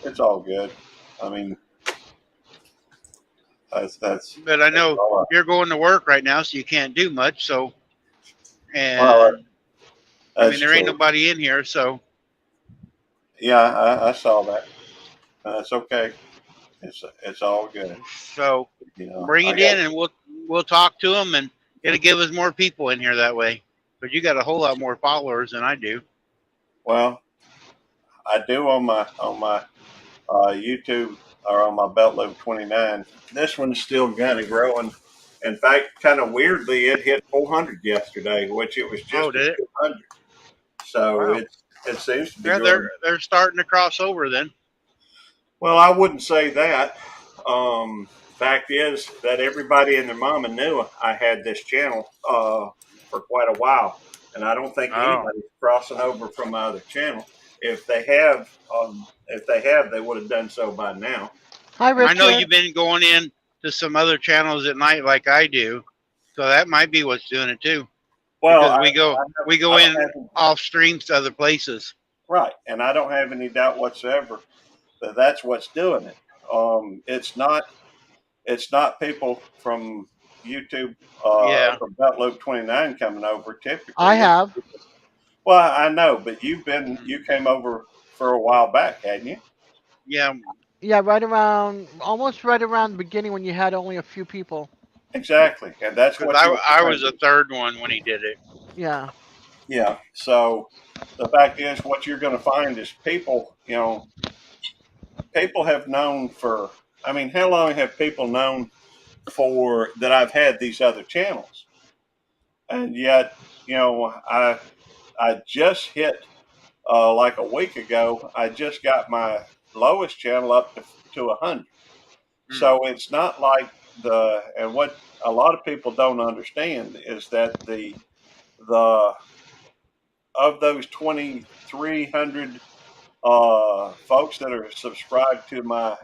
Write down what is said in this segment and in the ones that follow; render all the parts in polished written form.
it's all good. I mean, that's But I know all right. you're going to work right now, so you can't do much. So, Well, and I that's mean, there ain't true. nobody in here, so Yeah, I saw that. That's okay. It's all good. so bring I it got in, and we'll talk to them, and it'll give us more people in here that way. But you got a whole lot more followers than I do. well, I do on my YouTube or on my Belt Loop 29. This one's still kind of growing. In fact, kind of weirdly, it hit 400 yesterday, which it was Oh, just at did it? 200. So Wow. it seems to be Yeah, they're doing they're starting to cross over then. well. I wouldn't say that. Fact is that everybody and their mama knew I had this channel for quite a while, and I don't think Oh, anybody's crossing over from my other channel. If they have, they would have done so by now. Hi, I know Richard. you've been going in to some other channels at night like I do, so that might be what's doing it too. Well, Because we go I don't in have off streams to other places. right, and I don't have any doubt whatsoever that that's what's doing it. It's not people from YouTube Yeah. from Belt Loop 29 coming over. I Typically, it's have. well, I know, but you Mm. came over for a while back, hadn't you? Yeah, Yeah, right around, almost right around the beginning when you had only a few people. Exactly, and that's because what you'll I was find. the third one when he did it. Yeah. Yeah. So the fact is, what you're going to find is people. People have known for. I mean, how long have people known for that I've had these other channels, and yet, I just hit like a week ago. I just got my lowest channel up to 100. Mm. So it's not like and what a lot of people don't understand is that the of those 2,300 folks that are subscribed to my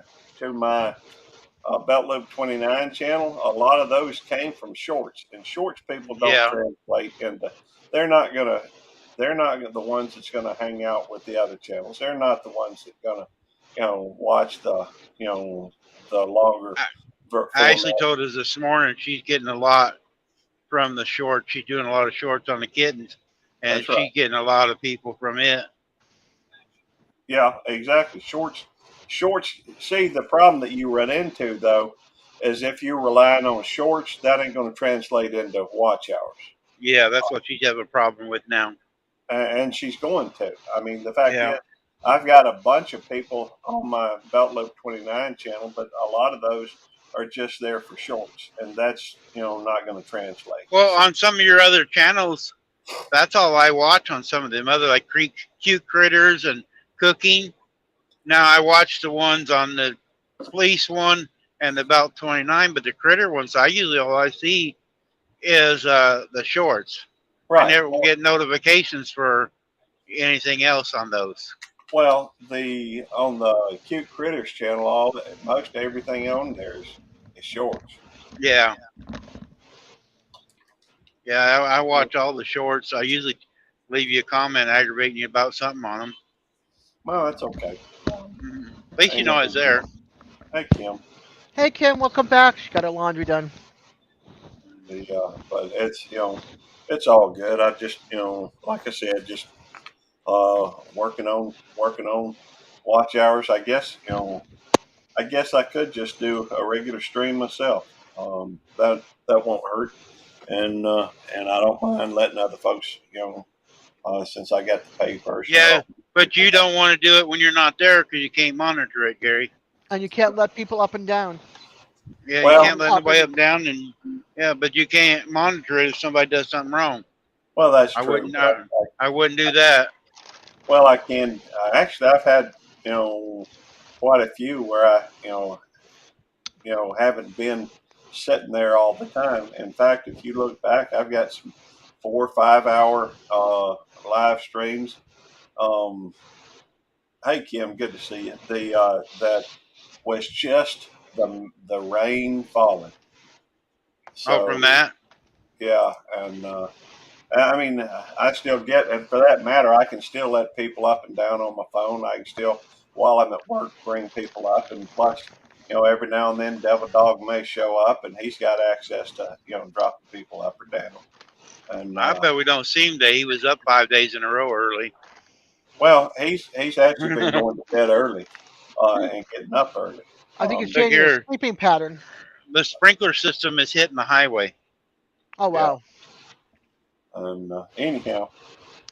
Belt Loop 29 channel, a lot of those came from shorts, and shorts people don't Yeah, translate into. They're not gonna. They're not the ones that's gonna hang out with the other channels. They're not the ones that gonna, watch you know, the longer I, I actually format. told us this morning she's getting a lot from the shorts. She's doing a lot of shorts on the kittens, and That's right. she's getting a lot of people from it. Yeah, exactly. Shorts. See, the problem that you run into though is if you're relying on shorts, that ain't going to translate into watch hours. Yeah, that's what she's having a problem with now. And she's going to. I mean, the fact Yeah. is, I've got a bunch of people on my Belt Loop 29 channel, but a lot of those are just there for shorts, and that's not going to translate. Well, So, on some of your other channels, that's all I watch on some of them other like cute critters and cooking. Now I watch the ones on the fleece one and the Belt 29, but the critter ones, I usually all I see is the shorts. I right. never get notifications for anything else on those. Well, the on the Cute Critters channel, most everything on there is shorts. Yeah, yeah, I watch all the shorts. I usually leave you a comment aggravating you about something on them. Well, that's okay. At least you Ain't no know it's big deal. there. Hey, Kim. Hey, Kim, welcome back. She got her laundry done. But it's all good. I just like I said, just working on watch hours. I guess I could just do a regular stream myself. That won't hurt, and I don't mind letting other folks, since I got the pay version. I Yeah, don't. but you don't want to do it when you're not there because you can't monitor it, Gary. And you can't let people up and down. Yeah, you Well, can't let Up nobody and up and down, and yeah, but you can't monitor it if somebody does something wrong. well, that's I true. wouldn't. I wouldn't do that. Well, I can actually. I've had quite a few where I haven't been sitting there all the time. In fact, if you look back, I've got some 4 or 5 hour live streams. Um, hey Kim, good to see you. The that was just the rain falling. Oh, from So that. yeah, and I mean, I still get, and for that matter, I can still let people up and down on my phone. I can still while I'm at work, bring people up, and plus, every now and then Devil Dog may show up, and he's got access to dropping people up or down. And I bet we don't see him today. He was up 5 days in a row early. well, he's actually been going to bed early and getting up early. I think he's Look changing his here, sleeping pattern. the sprinkler system is hitting the highway. Oh wow. And anyhow,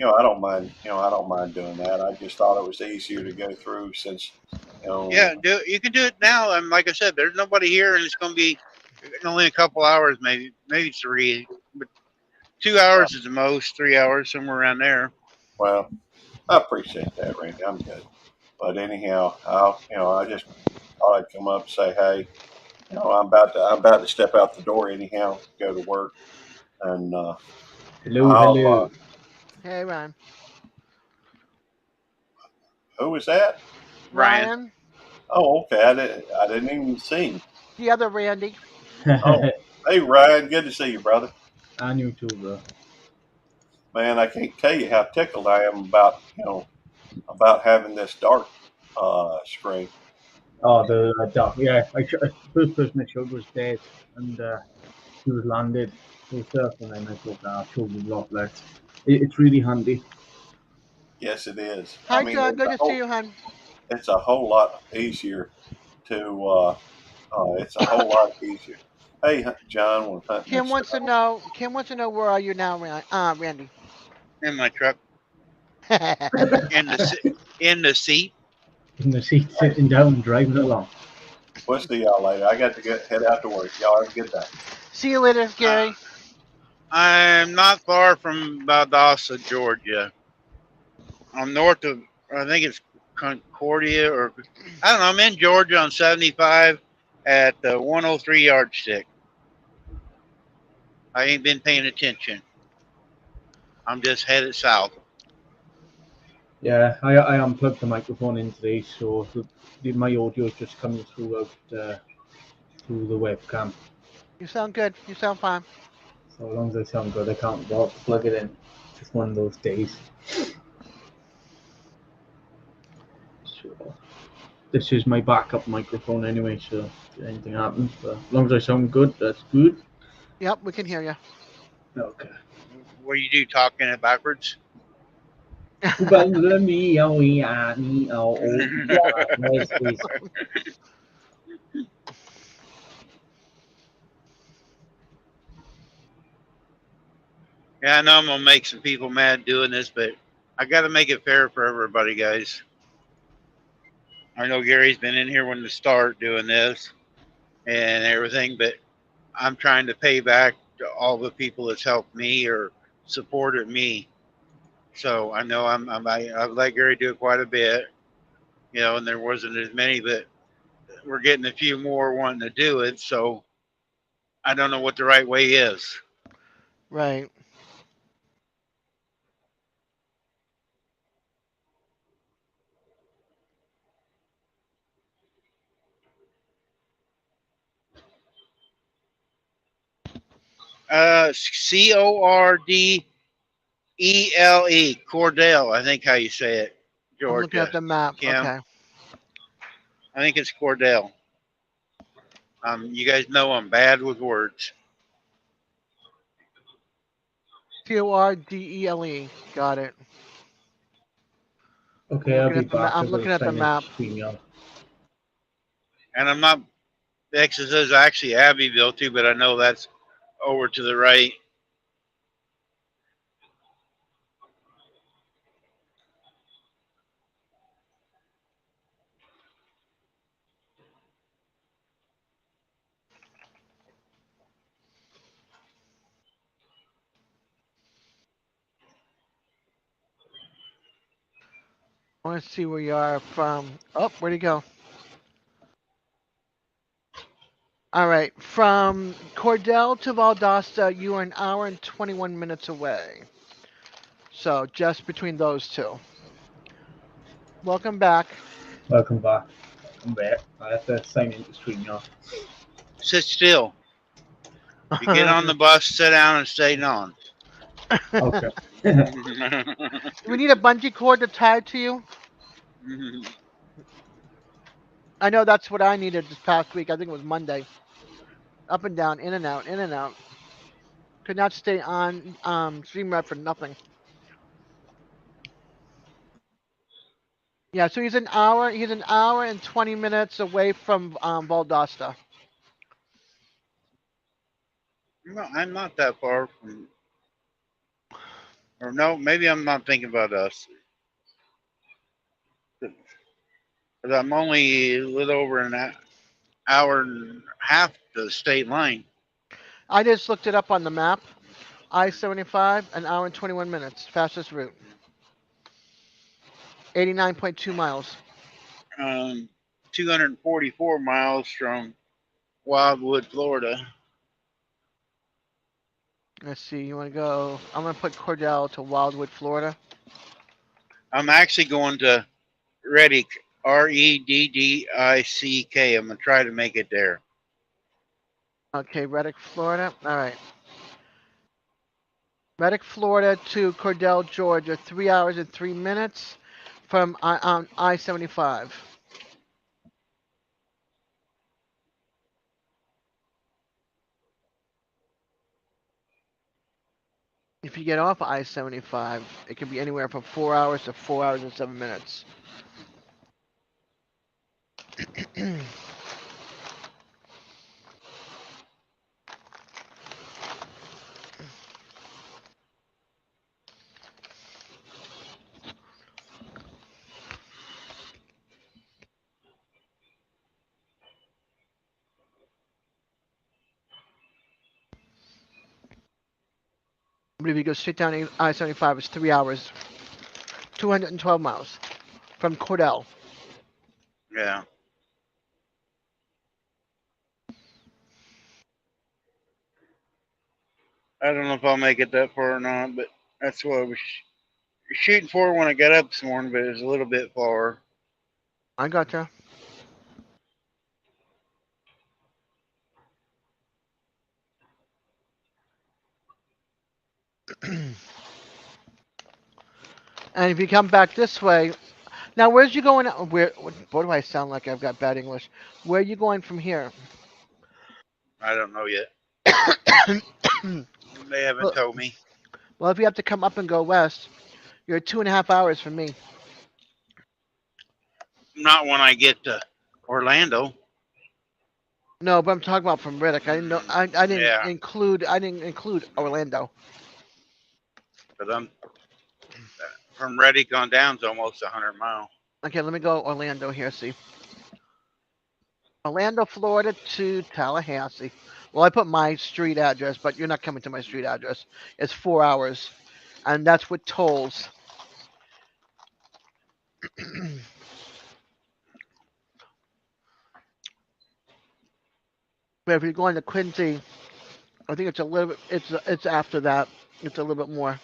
I don't mind. I don't mind doing that. I just thought it was easier to go through since Yeah, you can do it now. And like I said, there's nobody here, and it's going to be only a couple hours, maybe 3, but 2 hours is the most. 3 hours, somewhere around there. Well, I appreciate that, Randy. I'm good. But anyhow, I just thought I'd come up and say, hey, I'm about to step out the door anyhow, go to work, and Hello. Hey Ryan. who was that? Ryan. Oh, okay. I didn't even see him. The other Randy. Oh, hey Ryan, good to see you, brother. And you too, bro. Man, I can't tell you how tickled I am about about having this dark screen. Oh, the dog. Yeah, first person I showed was dead, and he was landed himself, and then I thought, I showed you a lot less. It's really handy. Yes, it is. Hi I mean, John, good to see you, hon. it's a whole lot easier to. It's a whole lot easier. Hey, John, we're hunting. Kim wants to know. Kim wants to know where are you now, Randy? In my truck, in the seat. In the seat, sitting down, driving along. We'll see y'all later. I got to head out to work. Y'all have a good day. See you later, Gary. I'm not far from Valdosta, Georgia. I'm north of, I think it's Concordia, or I don't know. I'm in Georgia on 75 at the 103 yardstick. I ain't been paying attention. I'm just headed south. Yeah, I unplugged the microphone in today, so my audio is just coming through through the webcam. You sound good. You sound fine. So as long as I sound good, I can't plug it in. Just one of those days. So this is my backup microphone anyway, so if anything happens, but as long as I sound good, that's good. Yep, we can hear you. Okay. What do you do, talking it backwards? Yeah, I know I'm gonna make some people mad doing this, but I got to make it fair for everybody, guys. I know Gary's been in here when to start doing this and everything, but I'm trying to pay back to all the people that's helped me or supported me. So I know I've let Gary do it quite a bit, and there wasn't as many, but we're getting a few more wanting to do it. So I don't know what the right way is. Right. Cordele, Cordell, I think how you say it, I'm looking at Georgia. the map. Kim, Okay. I think it's Cordell. You guys know I'm bad with words. Cordele. Got it. Okay, I'll be back. I'm looking at the map. And I'm not, Texas is actually Abbeville too, but I know that's over to the right. I want to see where you are from. Oh, where'd he go? All right. From Cordell to Valdosta, you are an hour and 21 minutes away. So just between those two. Welcome back. Welcome back. Welcome back. I have to sign into stream now. Sit still. You get on the bus, sit down, and stay on. Okay. We need a bungee cord to tie to you. I know that's what I needed this past week. I think it was Monday. Up and down, in and out, in and out. Could not stay on StreamYard for nothing. Yeah, so he's an hour. He's an hour and 20 minutes away from Valdosta. No, I'm not that far from. Or no, maybe I'm not thinking about us. 'Cause I'm only a little over an hour and a half to the state line. I just looked it up on the map. I-75, an hour and 21 minutes, fastest route. 89.2 miles. 244 miles from Wildwood, Florida. Let's see. You want to go? I'm gonna put Cordell to Wildwood, Florida. I'm actually going to Reddick, Reddick. I'm gonna try to make it there. Okay, Reddick, Florida. All right. Reddick, Florida to Cordell, Georgia. 3 hours and 3 minutes from I-75. If you get off I-75, it can be anywhere from 4 hours to 4 hours and 7 minutes. But if you go straight down I-75, it's 3 hours, 212 miles from Cordell. Yeah. I don't know if I'll make it that far or not, but that's what I was shooting for when I got up this morning, but it was a little bit far. I gotcha. And if you come back this way, now where's you going? What do I sound like? I've got bad English. Where are you going from here? I don't know yet. They haven't well, told me. well, if you have to come up and go west, you're 2.5 hours from me. Not when I get to Orlando. No, but I'm talking about from Riddick. I didn't know. I didn't Yeah, include. I didn't include Orlando. because I'm from Reddick on down to almost 100 miles. Okay, let me go Orlando here. See, Orlando, Florida to Tallahassee. Well, I put my street address, but you're not coming to my street address. It's 4 hours, and that's with tolls. But if you're going to Quincy, I think it's a little bit. It's after that. It's a little bit more.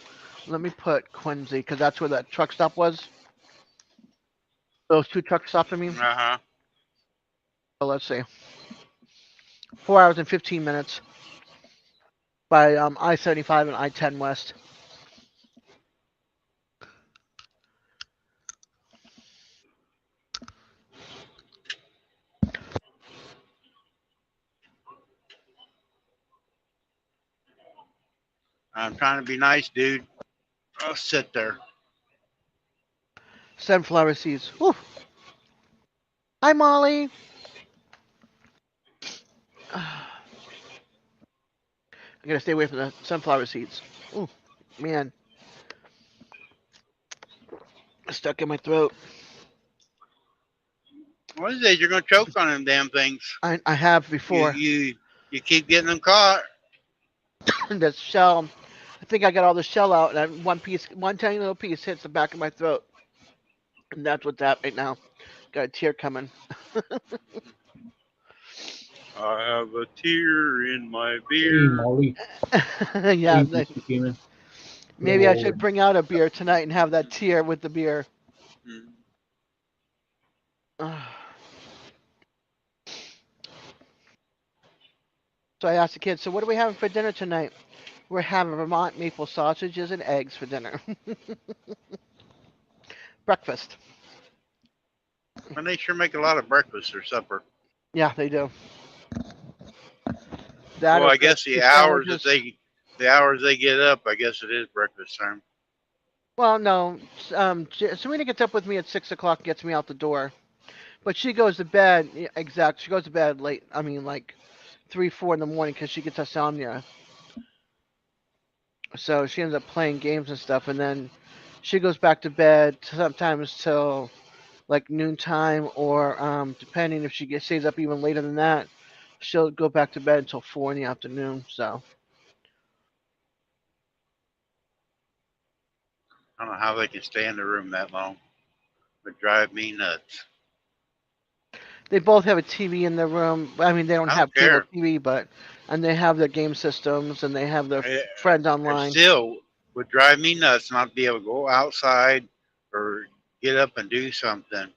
Let me put Quincy because that's where that truck stop was. Those two truck stops. I mean. Uh huh. So let's see. 4 hours and 15 minutes by I-75 and I-10 West. I'm trying to be nice, dude. I'll sit there. Sunflower seeds. Whew. Hi, Molly. I gotta stay away from the sunflower seeds. Ooh, man, stuck in my throat. What is it? You're gonna choke on them damn things. I have You before. you you keep getting them caught. The shell. I think I got all the shell out, and one piece, one tiny little piece, hits the back of my throat, and that's what's at right now. Got a tear coming. I have a tear in my Hey, beer. Molly. Yeah, Hey, Mr. Gamer. maybe I Hello. should bring out a beer tonight and have that tear with the beer. Mm. So I asked the kids, so what are we having for dinner tonight? We're having Vermont maple sausages and eggs for dinner. Breakfast. And they sure make a lot of breakfast or supper. Yeah, they do. That Well, or I guess the sandwiches. the hours they get up, I guess it is breakfast time. Well, no. Serena gets up with me at 6 o'clock, gets me out the door. But she goes to bed. Exact. She goes to bed late. I mean, like 3, 4 in the morning because she gets insomnia. So she ends up playing games and stuff, and then she goes back to bed sometimes till like noontime, or depending if she stays up even later than that, she'll go back to bed until 4 in the afternoon. So I don't know how they can stay in the room that long. It drive me nuts. they both have a TV in their room. I mean, they don't I have don't cable care. TV, but and they have their game systems and they have their It, friends it online. still would drive me nuts not to be able to go outside or get up and do something.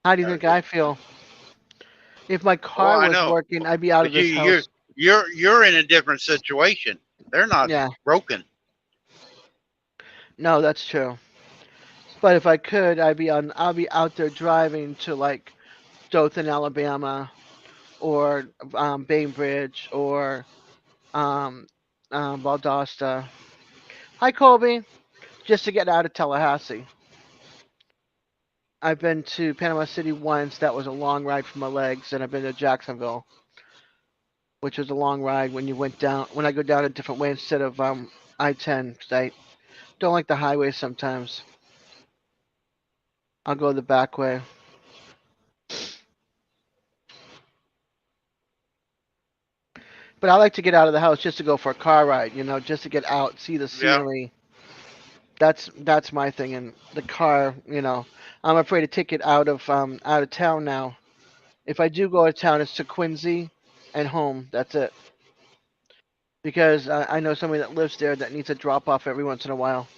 How do you think I feel? If my Well, car I was know, working, I'd be out of but this house. you're in a different situation. They're not Yeah, broken. no, that's true. But if I could, I'll be out there driving to like Dothan, Alabama, or Bainbridge, or um, Valdosta. Hi, Colby. Just to get out of Tallahassee. I've been to Panama City once. That was a long ride for my legs, and I've been to Jacksonville, which was a long ride when you went down. When I go down a different way instead of I-10, 'cause I don't like the highway sometimes. I'll go the back way. But I like to get out of the house just to go for a car ride, just to get out, see the Yeah. scenery. That's my thing. And the car. I'm afraid to take it out of town now. If I do go to town, it's to Quincy and home. That's it. Because I know somebody that lives there that needs a drop off every once in a while.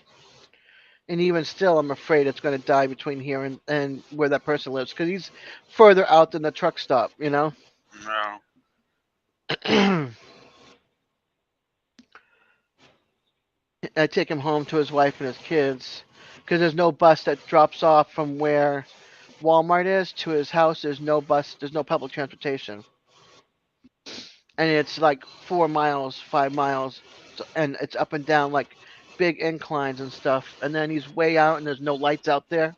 And even still, I'm afraid it's going to die between here and where that person lives because he's further out than the truck stop. No. I take him home to his wife and his kids because there's no bus that drops off from where Walmart is to his house. There's no bus. There's no public transportation, and it's like 4 miles, 5 miles, and it's up and down like big inclines and stuff. And then he's way out, and there's no lights out there.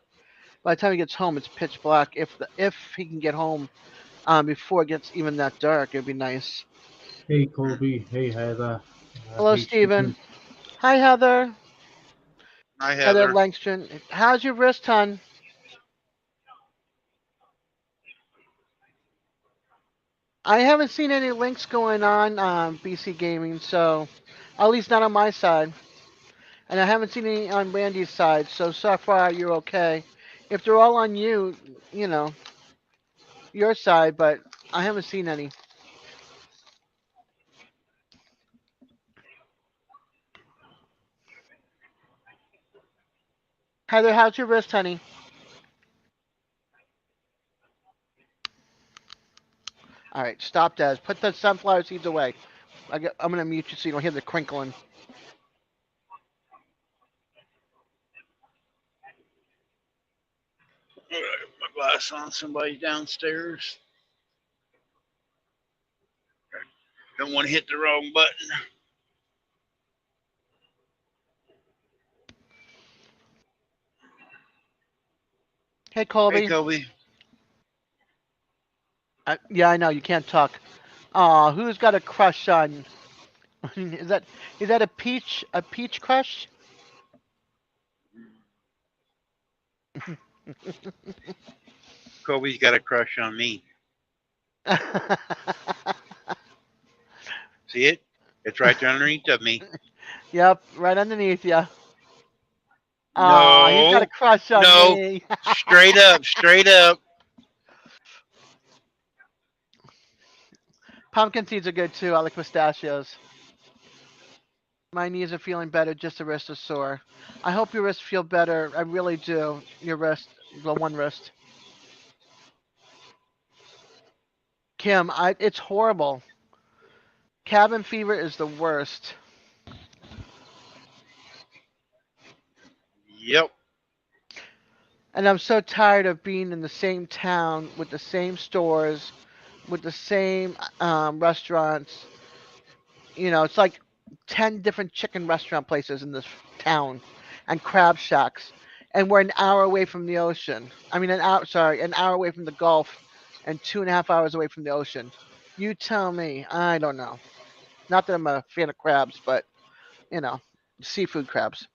By the time he gets home, it's pitch black. If he can get home before it gets even that dark, it'd be nice. Hey Hmm. Colby, hey Heather, Hello, hey Steven. Stephen. Hi, Heather. Hi, Heather Heather. Langston. How's your wrist, hon? I haven't seen any links going on BC Gaming, so at least not on my side, and I haven't seen any on Randy's side. So far you're okay. If they're all on your side, but I haven't seen any. Heather, how's your wrist, honey? All right, stop, Des. Put the sunflower seeds away. I'm gonna mute you so you don't hear the crinkling. All right, my glass on. Somebody downstairs. Don't want to hit the wrong button. Hey, Hey, Colby. Kobe. Yeah, I know you can't talk. Aw, who's got a crush on? Is that a peach crush? Kobe's got a crush on me. See it? It's right there underneath of me. Yep, right underneath you. Aw, he's got a No, crush on no. me. Straight up, straight up. Pumpkin seeds are good too. I like pistachios. My knees are feeling better, just the wrist is sore. I hope your wrist feel better. I really do. Your wrist, the one wrist. Kim, it's horrible. Cabin fever is the worst. Yep. And I'm so tired of being in the same town with the same stores, with the same restaurants. It's like 10 different chicken restaurant places in this town and crab shacks. And we're an hour away from the ocean. I mean, an hour away from the Gulf and 2.5 hours away from the ocean. You tell me. I don't know. Not that I'm a fan of crabs, but, you know, seafood crabs.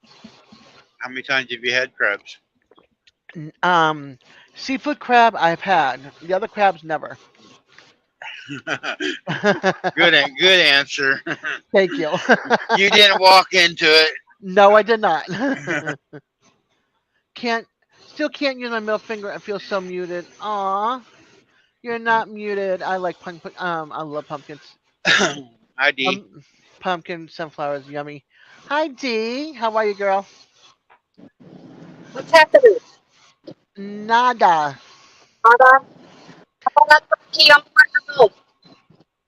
How many times have you had crabs? N- Um, Seafood crab I've had. The other crabs never. Good answer. Thank you. You didn't walk into it. No, I did not. can't Still can't use my middle finger. I feel so muted. Aw, you're not muted. I like I love pumpkins. Hi, D. Um, Pumpkin sunflowers, yummy. Hi Dee, how are you, girl? What's happening? Nada. Hold on, that's the key. I'm home.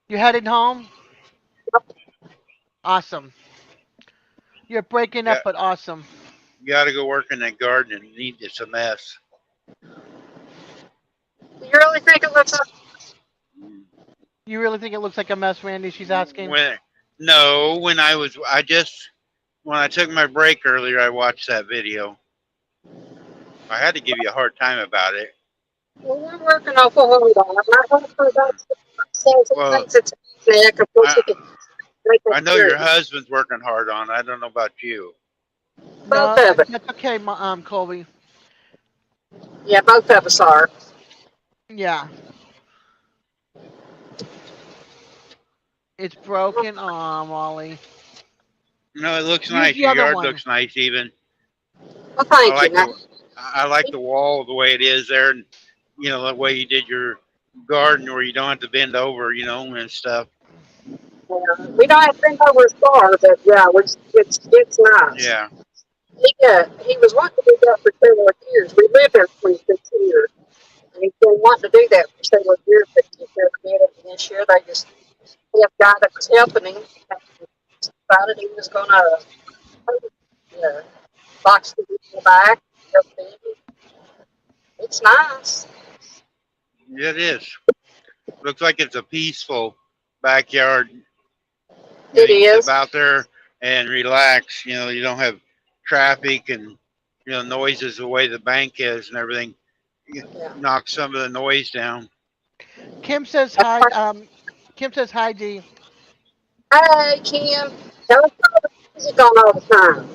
You headed home? Awesome. You're breaking up, Got but awesome. got to go work in that garden and need it's a mess. You really think it looks like You really think it looks like a mess, Randy? She's asking. When no, when I took my break earlier, I watched that video. I had to give you a hard time about it. well, we're working off a hold on. I'm not going to put that says it Well, thinks it's neck. Of course, I he can make I it know sure. your husband's working hard on it. I don't know about you. Both No, of it. that's okay, Colby. Yeah, both of us are. Yeah, it's broken. Aw, Molly. No, it looks Use nice. the Your other yard one. looks nice even. Well, I thank you. like Now, the wall the way it is there, and the way you did your garden where you don't have to bend over, and stuff. we don't have to bring over as far, but yeah, it's nice. Yeah. He was wanting to do that for several years. We lived there 26 years. And he's been wanting to do that for several years, but he never did it. And this year, they just had a guy that was helping him decided he was going to box the in the back. It's nice. Yeah, it is. Looks like it's a peaceful backyard. It You can sit is. out there and relax. You don't have traffic and noises the way the bank is and everything. You Yeah. knock some of the noise down. Kim says hi. Kim says hi, Dee. Hey, Kim. Tell us all the music on all the time.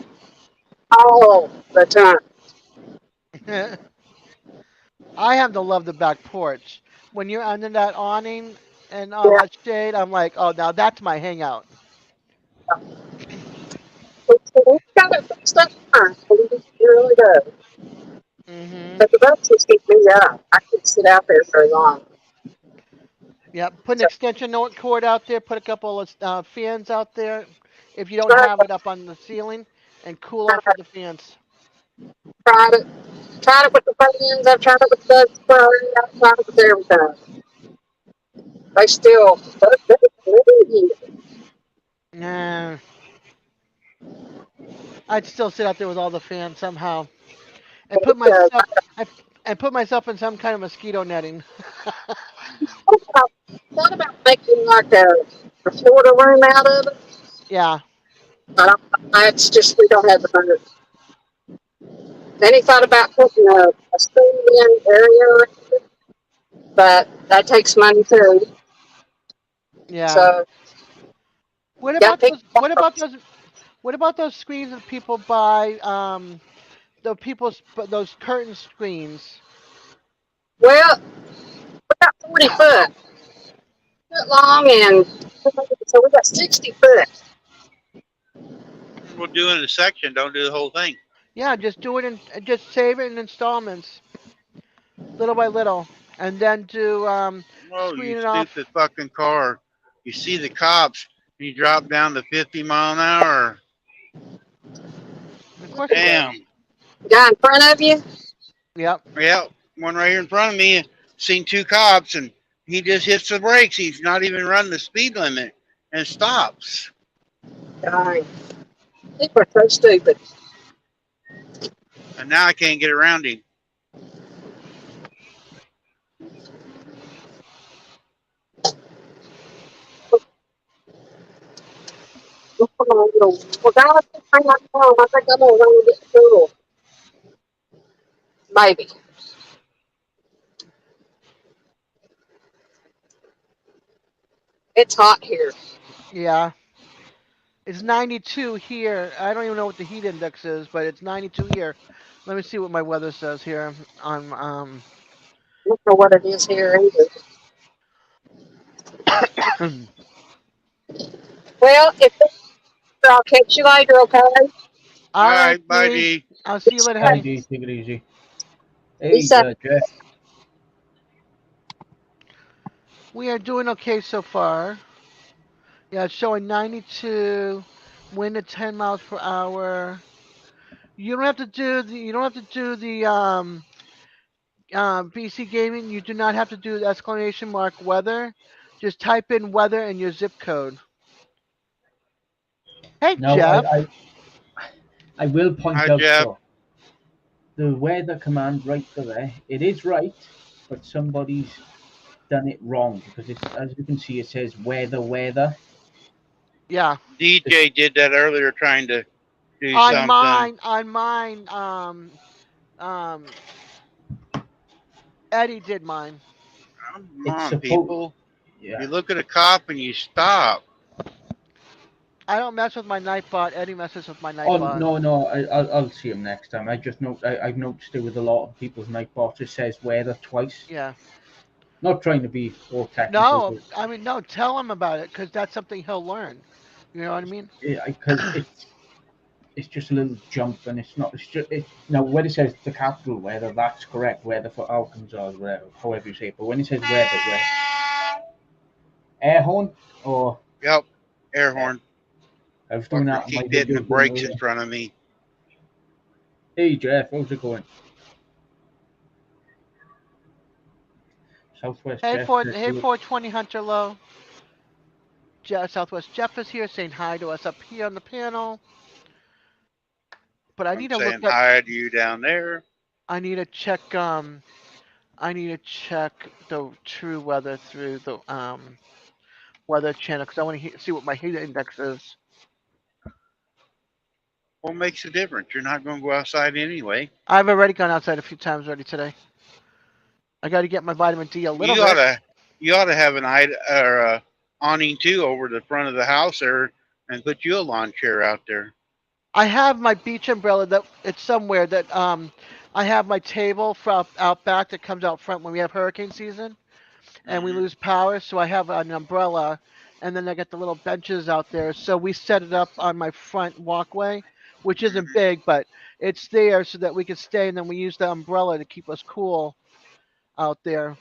All the time. I have to love the back porch. When you're under that awning and all Yeah. that shade, I'm like, oh, now that's my hangout. We've got it fixed up fine. We really do. Hmm. But the bugs just keep me up. I couldn't sit out there very long. Yeah, put an So, extension cord out there. Put a couple of fans out there, if you don't try have it up on the ceiling, and cool off with the fans. tried it. Tried it with the fans. I've tried it with the bug spray. I've tried it with everything. They still, Nah, I'd still sit out there with all the fans somehow, and put uh, myself I, and put myself in some kind of mosquito netting. thought about making like a Florida room out of it. Yeah, But it's just we don't have the money. Then he thought about putting a stand-in area, but that takes money too. yeah. So What got about to pick. those? What about those? What about those screens that people buy? Those curtain screens. Well, we got 40 foot long, and so we got 60 foot. We'll do it in a section. Don't do the whole thing. Yeah, just do it and just save it in installments, little by little, and then do Oh, you screen it off. stupid fucking car. You see the cops, and you drop down to 50 mile an hour. Of course you would. Damn. Guy in front of you. Yep. Yeah, one right here in front of me. Seen two cops, and he just hits the brakes. He's not even running the speed limit and stops. Dang. People are so stupid. And now I can't get around him. Well, guys, hang on home. I think I'm gonna run and get the pool. Maybe. It's hot here. Yeah. It's 92 here. I don't even know what the heat index is, but it's 92 here. Let me see what my weather says here on I don't know what it is here either. Well, if I'll catch you later, okay? All All right, right, bye, Dee. D. I'll Be see you later, Hi, safe. honey. D. Take it easy. Be Hey, safe. Jeff. We are doing okay so far. Yeah, it's showing 92, wind at 10 miles per hour. You don't have to do the BC gaming. You do not have to do the exclamation mark weather. Just type in weather and your zip code. Hey, Now, Jeff. I will point Hi, out Jeff. though, the weather command right there, it is right, but somebody's done it wrong because it's, as you can see, it says weather. Yeah. It's, DJ did that earlier, trying to do On something. mine, on mine, um, Eddie did mine. Come it's on, supposed, people. yeah. You look at a cop and you stop. I don't mess with my Nightbot. Eddie messes with my Oh Nightbot. no, I'll see him next time. I've noticed it with a lot of people's night bots. It says weather twice. Yeah. Not trying to be all technical, No, but I mean, no, tell him about it because that's something he'll learn. You know what I mean? because it's just a little jump, and it's not. It's just now when it says the capital weather, that's correct. Weather for Arkansas, whatever, however you say it. But when it says weather, where air horn or Yep, air eh, horn. I was doing Fucker that in my keep hitting video the game brakes in earlier. front of me. Hey Jeff, how's it going? Southwest Jeff says Hey, 420 Hunter Low. Southwest Jeff is here saying hi to us up here on the panel. But I I'm need to look saying at. hi to you down there. I need to check. I need to check the true weather through the weather channel because I want to see what my heat index is. What makes a difference? You're not going to go outside anyway. I've already gone outside a few times already today. I got to get my vitamin D a little You bit. oughta, you oughta have an or a awning too over the front of the house there, and put you a lawn chair out there. I have my beach umbrella that it's somewhere that I have my table for out back that comes out front when we have hurricane season and we Hmm. lose power. So I have an umbrella, and then I got the little benches out there. So we set it up on my front walkway, which isn't Hmm. big, but it's there so that we can stay. And then we use the umbrella to keep us cool out there.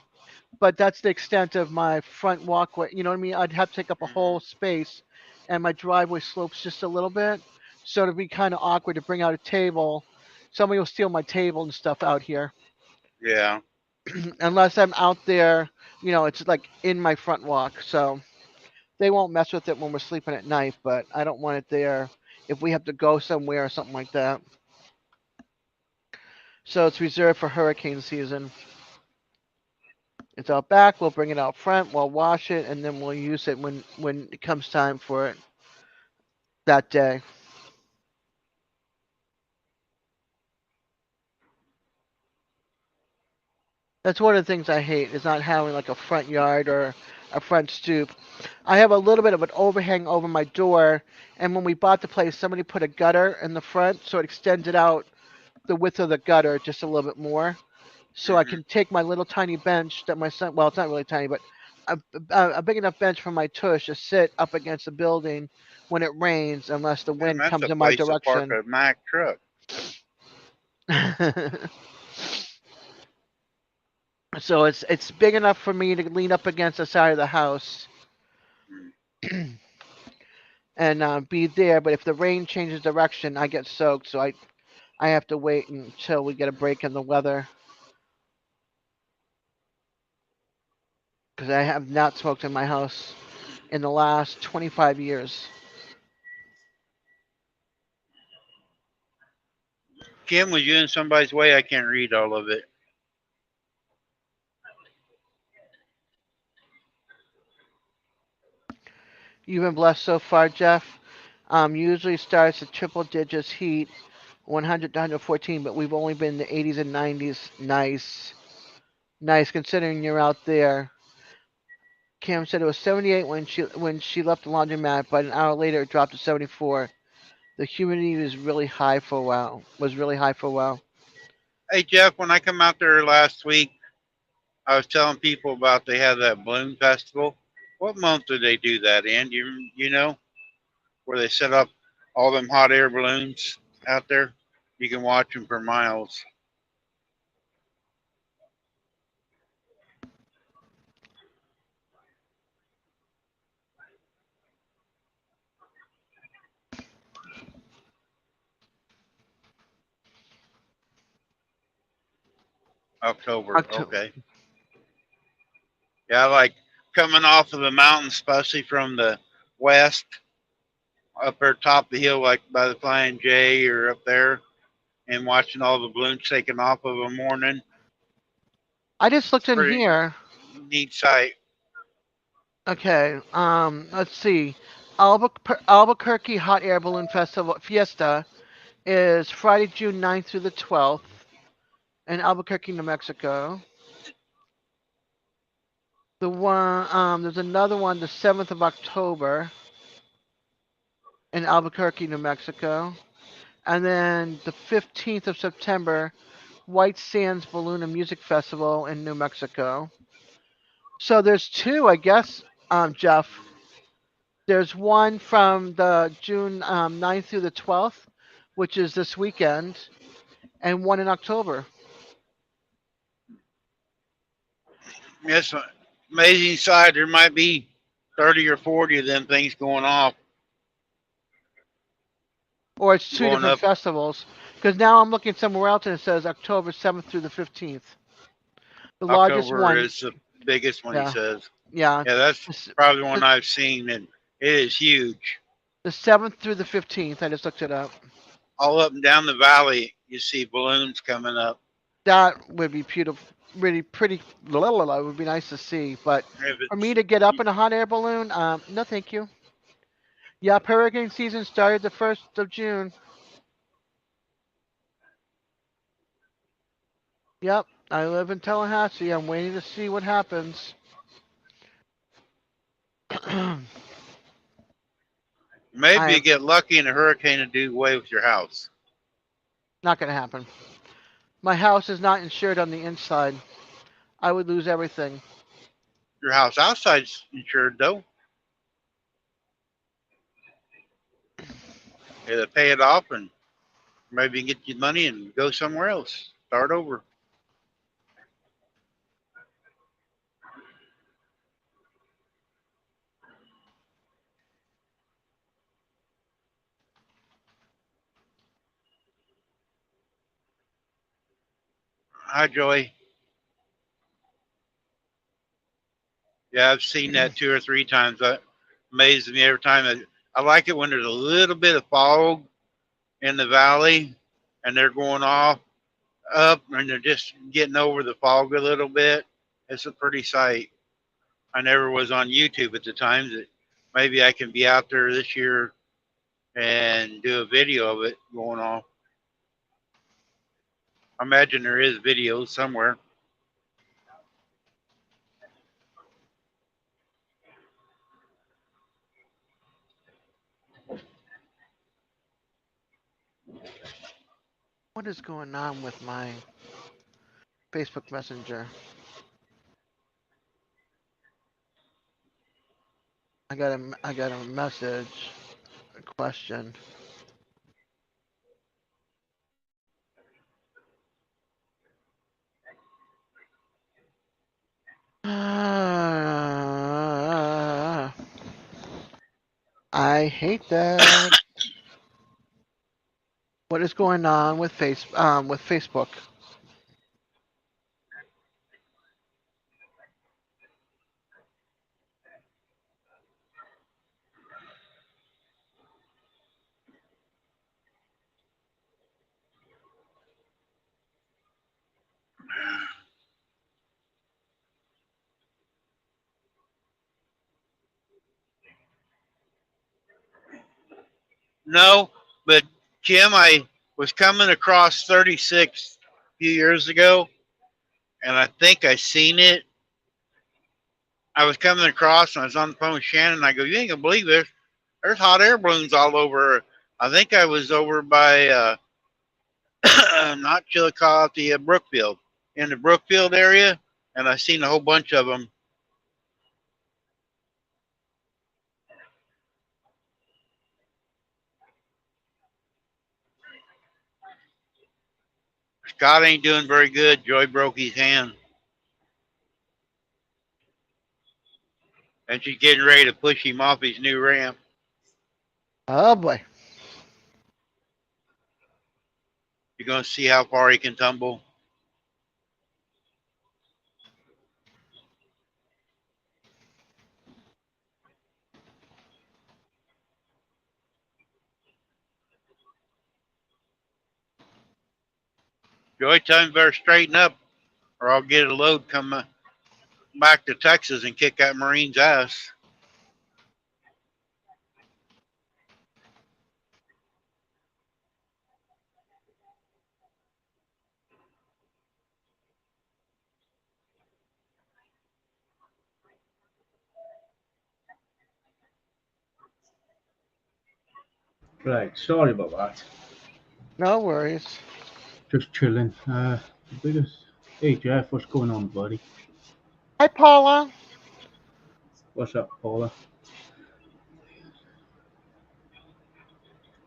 But that's the extent of my front walkway. You know what I mean? I'd have to take up a Hmm. whole space, and my driveway slopes just a little bit, so it'd be kind of awkward to bring out a table. Somebody will steal my table and stuff out here, Yeah. unless I'm out there. You know, it's like in my front walk, so they won't mess with it when we're sleeping at night. But I don't want it there if we have to go somewhere or something like that. So it's reserved for hurricane season. It's out back. We'll bring it out front. We'll wash it, and then we'll use it when it comes time for it that day. That's one of the things I hate is not having like a front yard or a front stoop. I have a little bit of an overhang over my door, and when we bought the place, somebody put a gutter in the front, so it extended out the width of the gutter just a little bit more, so I Hmm. can take my little tiny bench that my son. Well, it's not really tiny, but a big enough bench for my tush to sit up against the building when it rains, unless the Man, wind that's a comes in my place to park direction. a Mack truck. So it's big enough for me to lean up against the side of the house Hmm. and be there. But if the rain changes direction, I get soaked. So I have to wait until we get a break in the weather because I have not smoked in my house in the last 25 years. Kim, was you in somebody's way? I can't read all of it. You've been blessed so far, Jeff. Usually starts at triple digits heat, 100 to 114, but we've only been in the 80s and 90s. Nice, nice considering you're out there. Kim said it was 78 when she left the laundromat, but an hour later it dropped to 74. The humidity was really high for a while. Was really high for a while. Hey Jeff, when I come out there last week, I was telling people about they have that balloon festival. What month do they do that in? You know where they set up all them hot air balloons out there? You can watch them for miles. October. October. Okay. Yeah, I like coming off of the mountain, especially from the west, up there top of the hill, like by the Flying J or up there, and watching all the balloons taking off of a morning. I just It's looked a in pretty here. neat sight. Okay. Let's see. Albuquerque Hot Air Balloon Festival Fiesta is Friday, June 9th through the 12th in Albuquerque, New Mexico. There's another one, the 7th of October in Albuquerque, New Mexico, and then the 15th of September, White Sands Balloon and Music Festival in New Mexico. So there's two, I guess, Jeff. There's one from the June 9th through the 12th, which is this weekend, and one in October. Yes, amazing sight. There might be 30 or 40 of them things going off, Or it's two going different up. festivals. Because now I'm looking somewhere else and it says October 7th through the 15th. The largest October one, is the biggest one, he yeah, says. yeah. Yeah, that's The, probably the one the, I've seen, and it is huge. the 7th through the 15th, I just looked it up. All up and down the valley, you see balloons coming up. That would be beautiful, really pretty. La, la, la, it would be nice to see. But If for me it's to get up in a hot air balloon, no, thank you. Yep, hurricane season started the 1st of June. Yep, I live in Tallahassee. I'm waiting to see what happens. maybe I you get lucky and a hurricane to do away with your house. not gonna happen. My house is not insured on the inside. I would lose everything. Your house outside's insured though. Yeah, they pay it off and maybe you can get your money and go somewhere else. Start over. Hi, Joey. Yeah, I've seen that two or three times. That amazes me every time. I like it when there's a little bit of fog in the valley and they're going off up and they're just getting over the fog a little bit. It's a pretty sight. I never was on YouTube at the time. That maybe I can be out there this year and do a video of it going off. I imagine there is videos somewhere. What is going on with my Facebook Messenger? I got a message, a question. I hate that. What is going on with Facebook? No, but Jim, I was coming across 36 a few years ago, and I think I seen it. I was coming across, and I was on the phone with Shannon. And I go, "You ain't gonna believe this. There's hot air balloons all over." I think I was over by not Chillicothe, Brookfield, in the Brookfield area, and I seen a whole bunch of them. Scott ain't doing very good. Joy broke his hand, and she's getting ready to push him off his new ramp. Oh boy. You're gonna see how far he can tumble. Joy, tell him better straighten up, or I'll get a load come back to Texas and kick that Marine's ass. Right, sorry about that. No worries. Just chilling. The biggest. Hey Jeff, what's going on, buddy? Hi, Paula. What's up, Paula?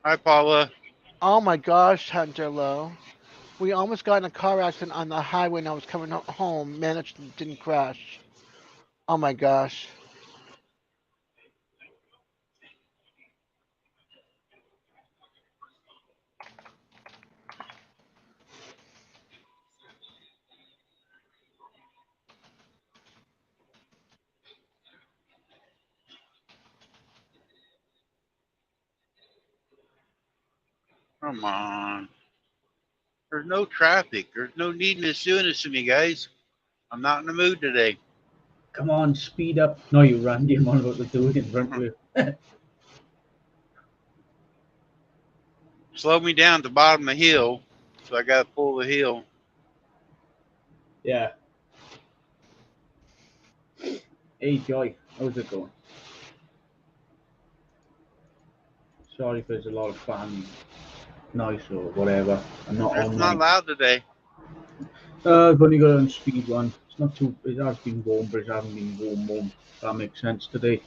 Hi, Paula. Oh my gosh, Hunter Low. We almost got in a car accident on the highway and I was coming home. Managed didn't crash. Oh my gosh. Come on. There's no traffic. There's no need in this doing this to me, guys. I'm not in the mood today. Come on, speed up. No, you ran. You're on about to do it in front of you. Slow me down at the bottom of the hill, so I gotta pull the hill. Yeah. Hey Joy, how's it going? Sorry if there's a lot of fan noise or whatever. I'm not It's not online. loud today. I've only got on speed one. It's not too. It has been warm, but it hasn't been warm. That makes sense today.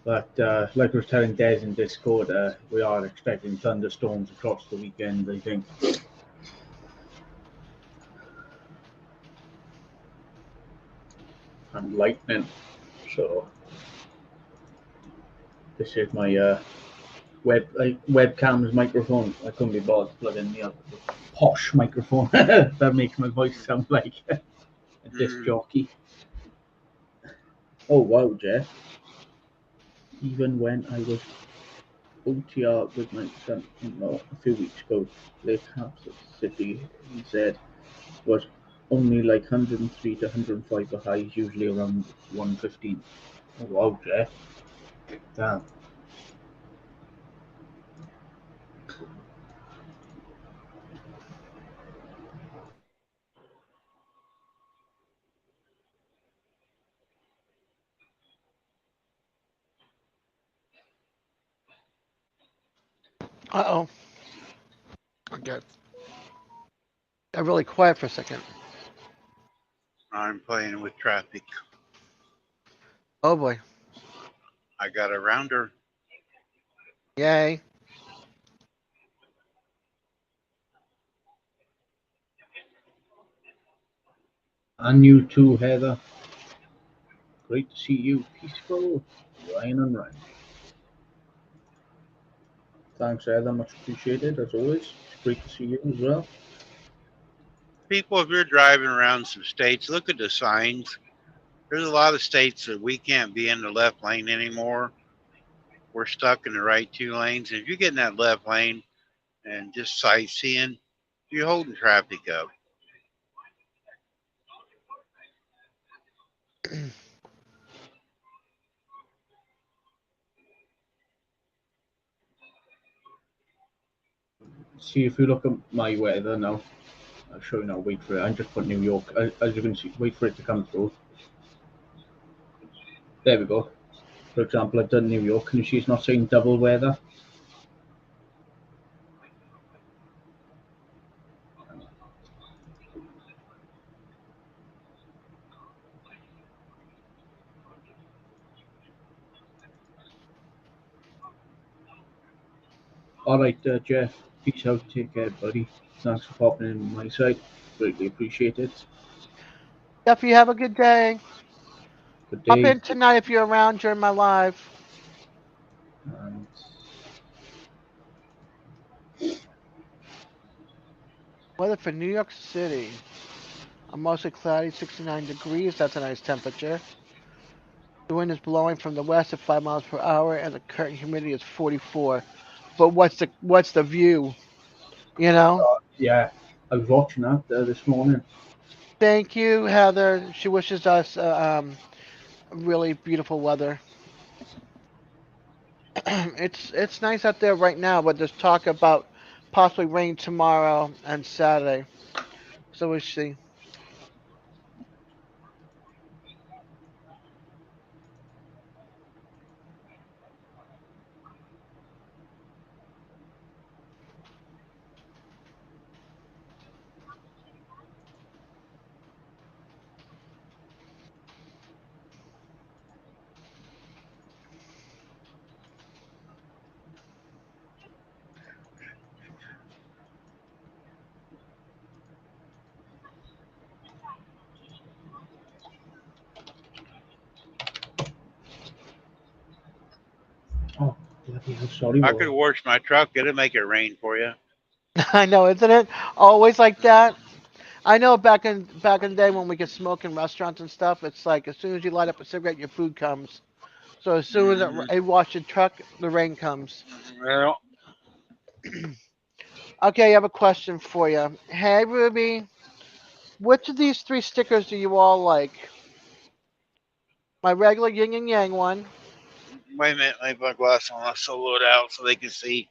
But like I was telling Des in Discord, we are expecting thunderstorms across the weekend. I think, and lightning. So this is my webcam's microphone. I couldn't be bothered to plug in the other posh microphone that makes my voice sound like a disc jockey. Oh wow, Jeff. Even when I was OTR with my son-in-law a few weeks ago, Lake Hampshire City, he said, was only like 103 to 105 the highs, usually around 115. Oh wow, Jeff. Damn. Uh oh. Okay. Got really quiet for a second. I'm playing with traffic. Oh boy. I got a rounder. Yay. And you too, Heather. Great to see you. Peaceful. Ryan and Ryan. Thanks, Heather. Much appreciated, as always. It's great to see you as well. People, if you're driving around some states, look at the signs. There's a lot of states that we can't be in the left lane anymore. We're stuck in the right two lanes. If you get in that left lane and just sightseeing, you're holding traffic up. See if you look at my weather now. I'll show you now. Wait for it. I just put New York. As you can see, wait for it to come through. There we go. For example, I've done New York. Can you see it's not saying double weather? All right, Jeff. Peace out. Take care, buddy. Thanks for popping in on my side. Greatly appreciate it. If you have a good day, Good pop day. in tonight if you're around during my live. And Weather for New York City. A mostly cloudy, 69 degrees. That's a nice temperature. The wind is blowing from the west at 5 miles per hour, and the current humidity is 44. But what's the view? You know. yeah, I was watching that this morning. Thank you, Heather. She wishes us really beautiful weather. It's nice out there right now, but there's talk about possibly rain tomorrow and Saturday. So we'll see. Oh, bloody hell, sorry, I could Laura. wash my truck. It'll make it rain for you. I know, isn't it? Always like that. I know back in the day when we could smoke in restaurants and stuff, it's like as soon as you light up a cigarette, your food comes. So as soon as Hmm. it wash your truck, the rain comes. Well, Okay, I have a question for you. Hey, Ruby, which of these three stickers do you all like? My regular yin and yang one. wait a minute. Let me put my glass on. I'll solo it out so they can see.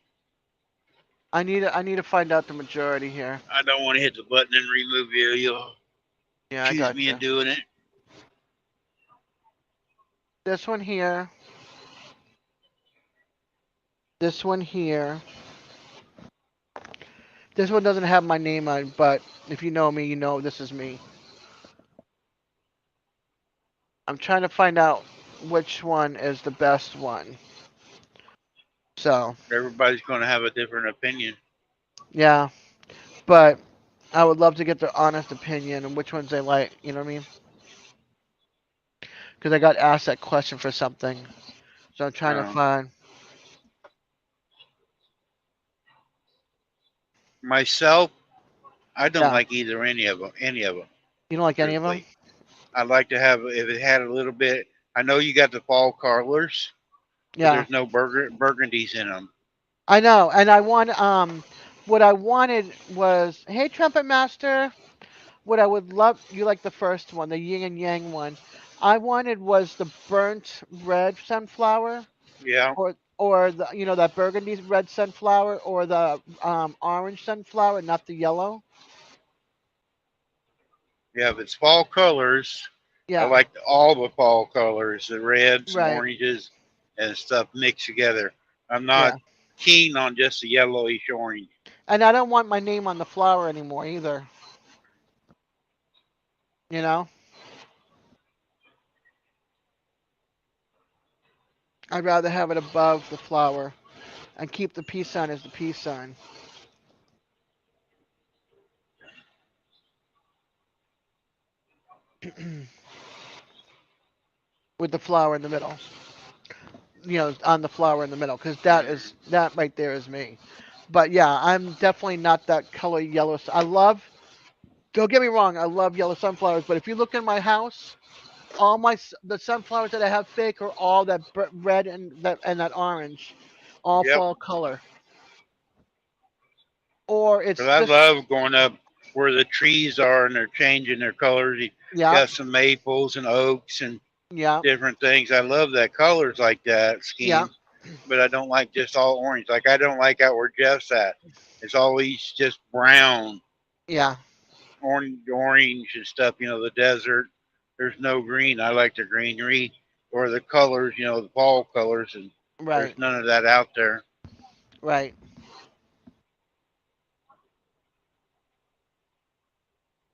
I need to find out the majority here. I don't want to hit the button and remove you. You'll Yeah, I accuse me gotcha. of doing it. This one here. This one here. This one doesn't have my name on, but if you know me, you know this is me. I'm trying to find out which one is the best one. So, Everybody's going to have a different opinion. yeah, but I would love to get their honest opinion on which ones they like. You know what I mean? Because I got asked that question for something, so I'm trying to Um, find. myself, I don't Yeah, like either any of them. Any of them, you don't like any of them? truthfully. I'd like to have if it had a little bit. I know you got the fall colors, but Yeah, there's no burgundies in them. I know. And I want what I wanted was, hey, Trumpet Master. What I would love, you like the first one, the yin and yang one. I wanted was the burnt red sunflower, Yeah, or the that burgundy red sunflower, or the orange sunflower, not the yellow. yeah. If it's fall colors, I Yeah, like all the fall colors, the reds and right. oranges and stuff mixed together. I'm Yeah, not keen on just the yellowish orange. and I don't want my name on the flower anymore either. You know, I'd rather have it above the flower and keep the peace sign as the peace sign with the flower in the middle. On the flower in the middle, because that right there is me. But yeah, I'm definitely not that color yellow. I love. Don't get me wrong, I love yellow sunflowers. But if you look in my house, all the sunflowers that I have fake are all that red and that orange, all Yep. fall color. Or Because it's I just love going up where the trees are and they're changing their colors. You yeah, got some maples and oaks and yeah, different things. I love that colors like that yeah. scheme, but I don't like just all orange. Like I don't like out where Jeff's at. It's always just brown, Yeah, orange and stuff. The desert. There's no green. I like the greenery or the colors. The fall colors, and there's right, none of that out there. right.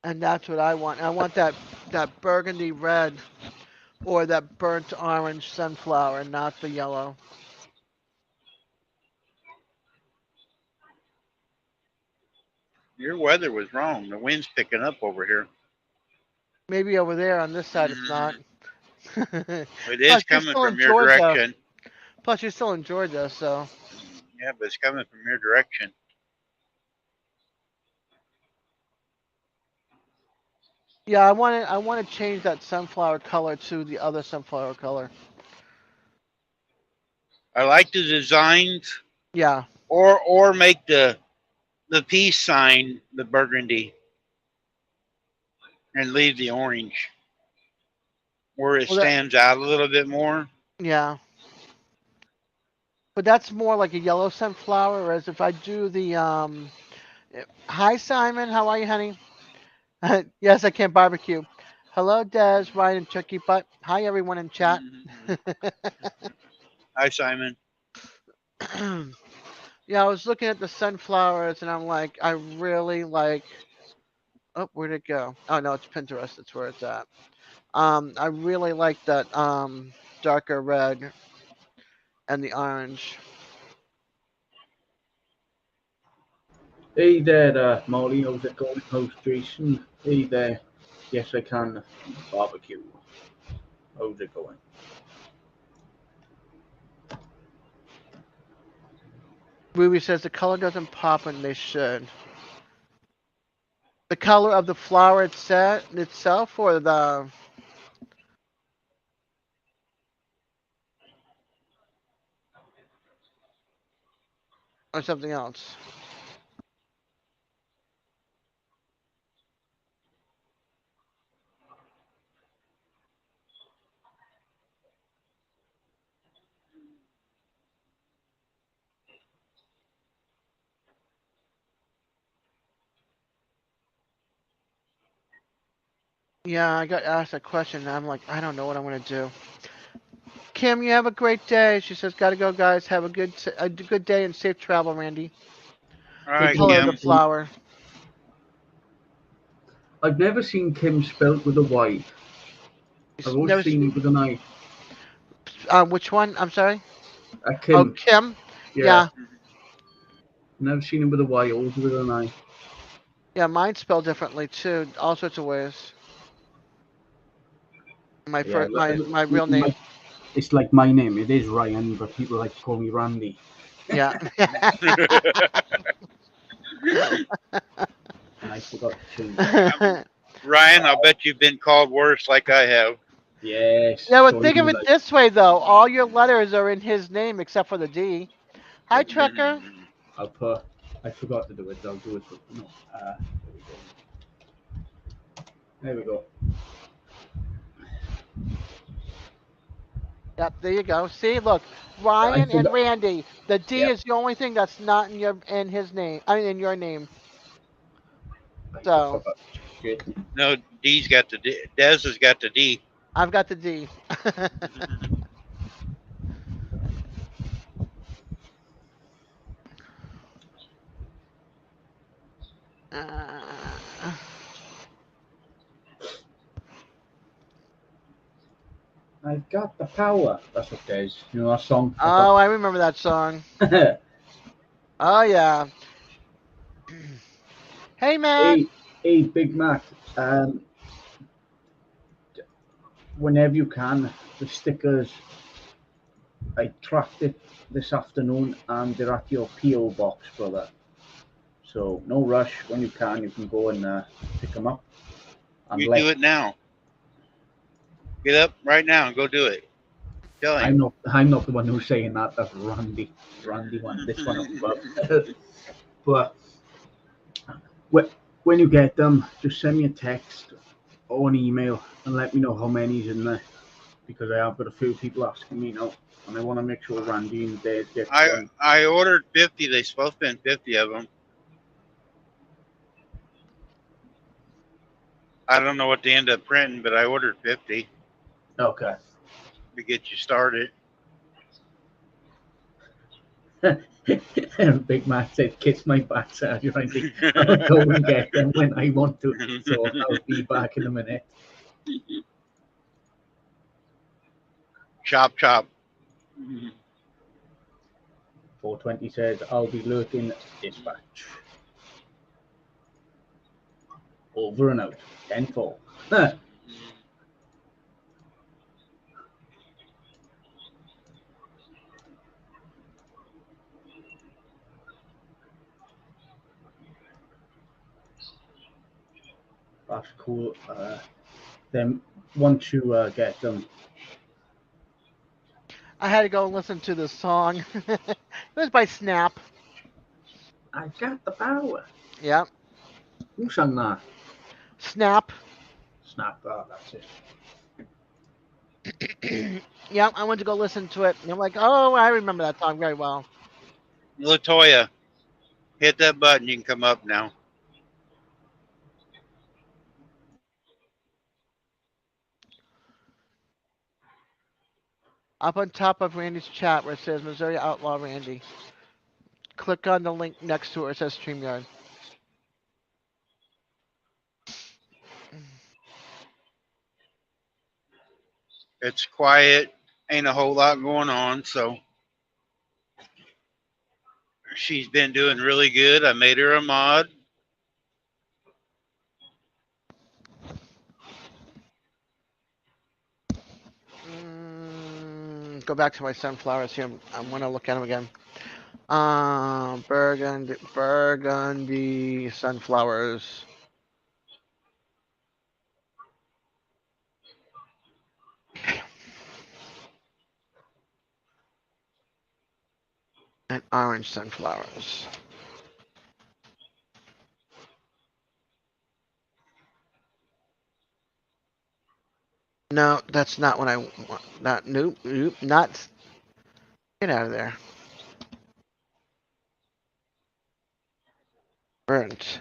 And that's what I want. I want that burgundy red or that burnt orange sunflower, not the yellow. Your weather was wrong. The wind's picking up over here. Maybe over there on this side it's not. Mhm. It is Plus, you're coming still in from your Georgia. direction. Plus, you're still in Georgia, so Yeah, but it's coming from your direction. yeah. I want to change that sunflower color to the other sunflower color. I like the designs, Yeah. or make the peace sign the burgundy and leave the orange where it Well, that stands out a little bit more. yeah. But that's more like a yellow sunflower, whereas if I do the hi Simon, how are you, honey? Yes, I can barbecue. Hello, Des, Ryan, and Chucky Butt. Hi, everyone in chat. Mhm. Hi, Simon. Yeah, I was looking at the sunflowers, and I'm like, I really like. Oh, where'd it go? Oh no, it's Pinterest. That's where it's at. I really like that darker red and the orange. Hey there, Molly. How's it going? How's Jason? Hey there. Yes, I can barbecue. How's it going? Ruby says the color doesn't pop, and they should. The color of the flower itself, or the or something else. Yeah, I got asked a question, and I'm like, I don't know what I'm gonna do. Kim, you have a great day. She says, "Gotta go, guys. Have a good day and safe travel, Randy." All The Hey, right, color of Kim. the Kim. flower. I've never seen Kim spelled with a Y. I've always Never. seen it with an I. Which one? I'm sorry. Oh, Kim. Kim. Yeah. Yeah, Never seen him with a Y, always with an I. yeah. Mine's spelled differently too, all sorts of ways. My Yeah, first, my real name. like it's like my name. It is Ryan, but people like to call me Randy, Yeah. and I forgot to change that. Ryan, I'll bet you've been called worse like I have. Yes, Yeah, but sorry, think of my it life. this way, though. All your letters are in his name except for the D. Hi, Trekker. I'll put. I forgot to do it. I'll do it. No. There we go. Yep, there you go. See, look, I Ryan and forgot. Randy. The D Yeah, is the only thing that's not in his name. I mean, in your name. I just So forgot to change it. No, D's got the D. Dez has got the D. I've got the D. Uh, I've got the power. That's what it is. You know that song? I've got. oh, I remember that song. Oh yeah. Hey, Matt. hey, hey, Big Mac. Um, whenever you can, the stickers. I tracked it this afternoon, and they're at your PO box, brother. So no rush. When you can go and pick them up. And You do let it now. Get up right now and go do it. Tell him. I'm not the one who's saying that. That's Randy. Randy one. This one up above. But when you get them, just send me a text or an email and let me know how many's in there, because I have got a few people asking me now, and I want to make sure Randy and Dave get I them. I ordered 50. They supposed to be 50 of them. I don't know what they end up printing, but I ordered 50 Okay. to get you started. And Big Mac said, "Kiss my backside, Randy. I'll go and get them when I want to. So I'll be back in a minute." Chop chop. 420 says, "I'll be lurking. Dispatch. Over and out. 10-4." That's cool. Then once you get them, I had to go and listen to the song. It was by Snap. I got the power. Yep. Who sang that? Snap. Snap. Oh, that's it. Yep. I went to go listen to it. And I'm like, oh, I remember that song very well. Latoya, hit that button. You can come up now. Up on top of Randy's chat where it says Missouri Outlaw Randy. Click on the link next to it where it says StreamYard. It's quiet. Ain't a whole lot going on, so she's been doing really good. I made her a mod. Go back to my sunflowers here. I want to look at them again. Burgundy sunflowers. And orange sunflowers. No, that's not what I want. Not nope, not. Get out of there. Burnt.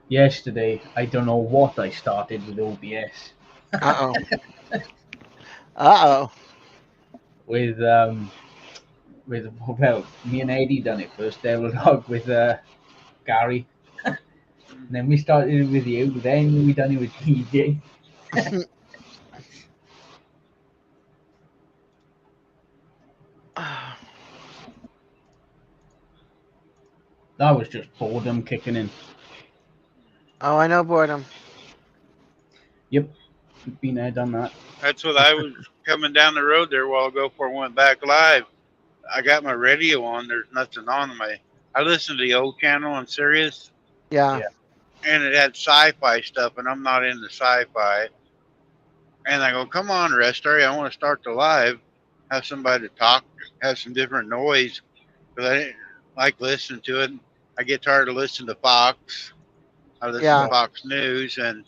Yesterday, I don't know what I started with OBS. Uh oh. Uh oh. with well, me and Eddie done it first. There was with Gary. And then we started it with you. Then we done it with TJ. That was just boredom kicking in. Oh, I know boredom. Yep, been there, done that. That's what I was coming down the road there a while ago before I went back live. I got my radio on. There's nothing on my. I listened to the old channel on Sirius, Yeah. and it had sci-fi stuff, and I'm not into sci-fi. And I go, come on, Restary, I want to start the live, have somebody to talk, have some different noise, because I didn't like listening to it. I get tired of listening to Fox. I listen to Yeah. Fox News, and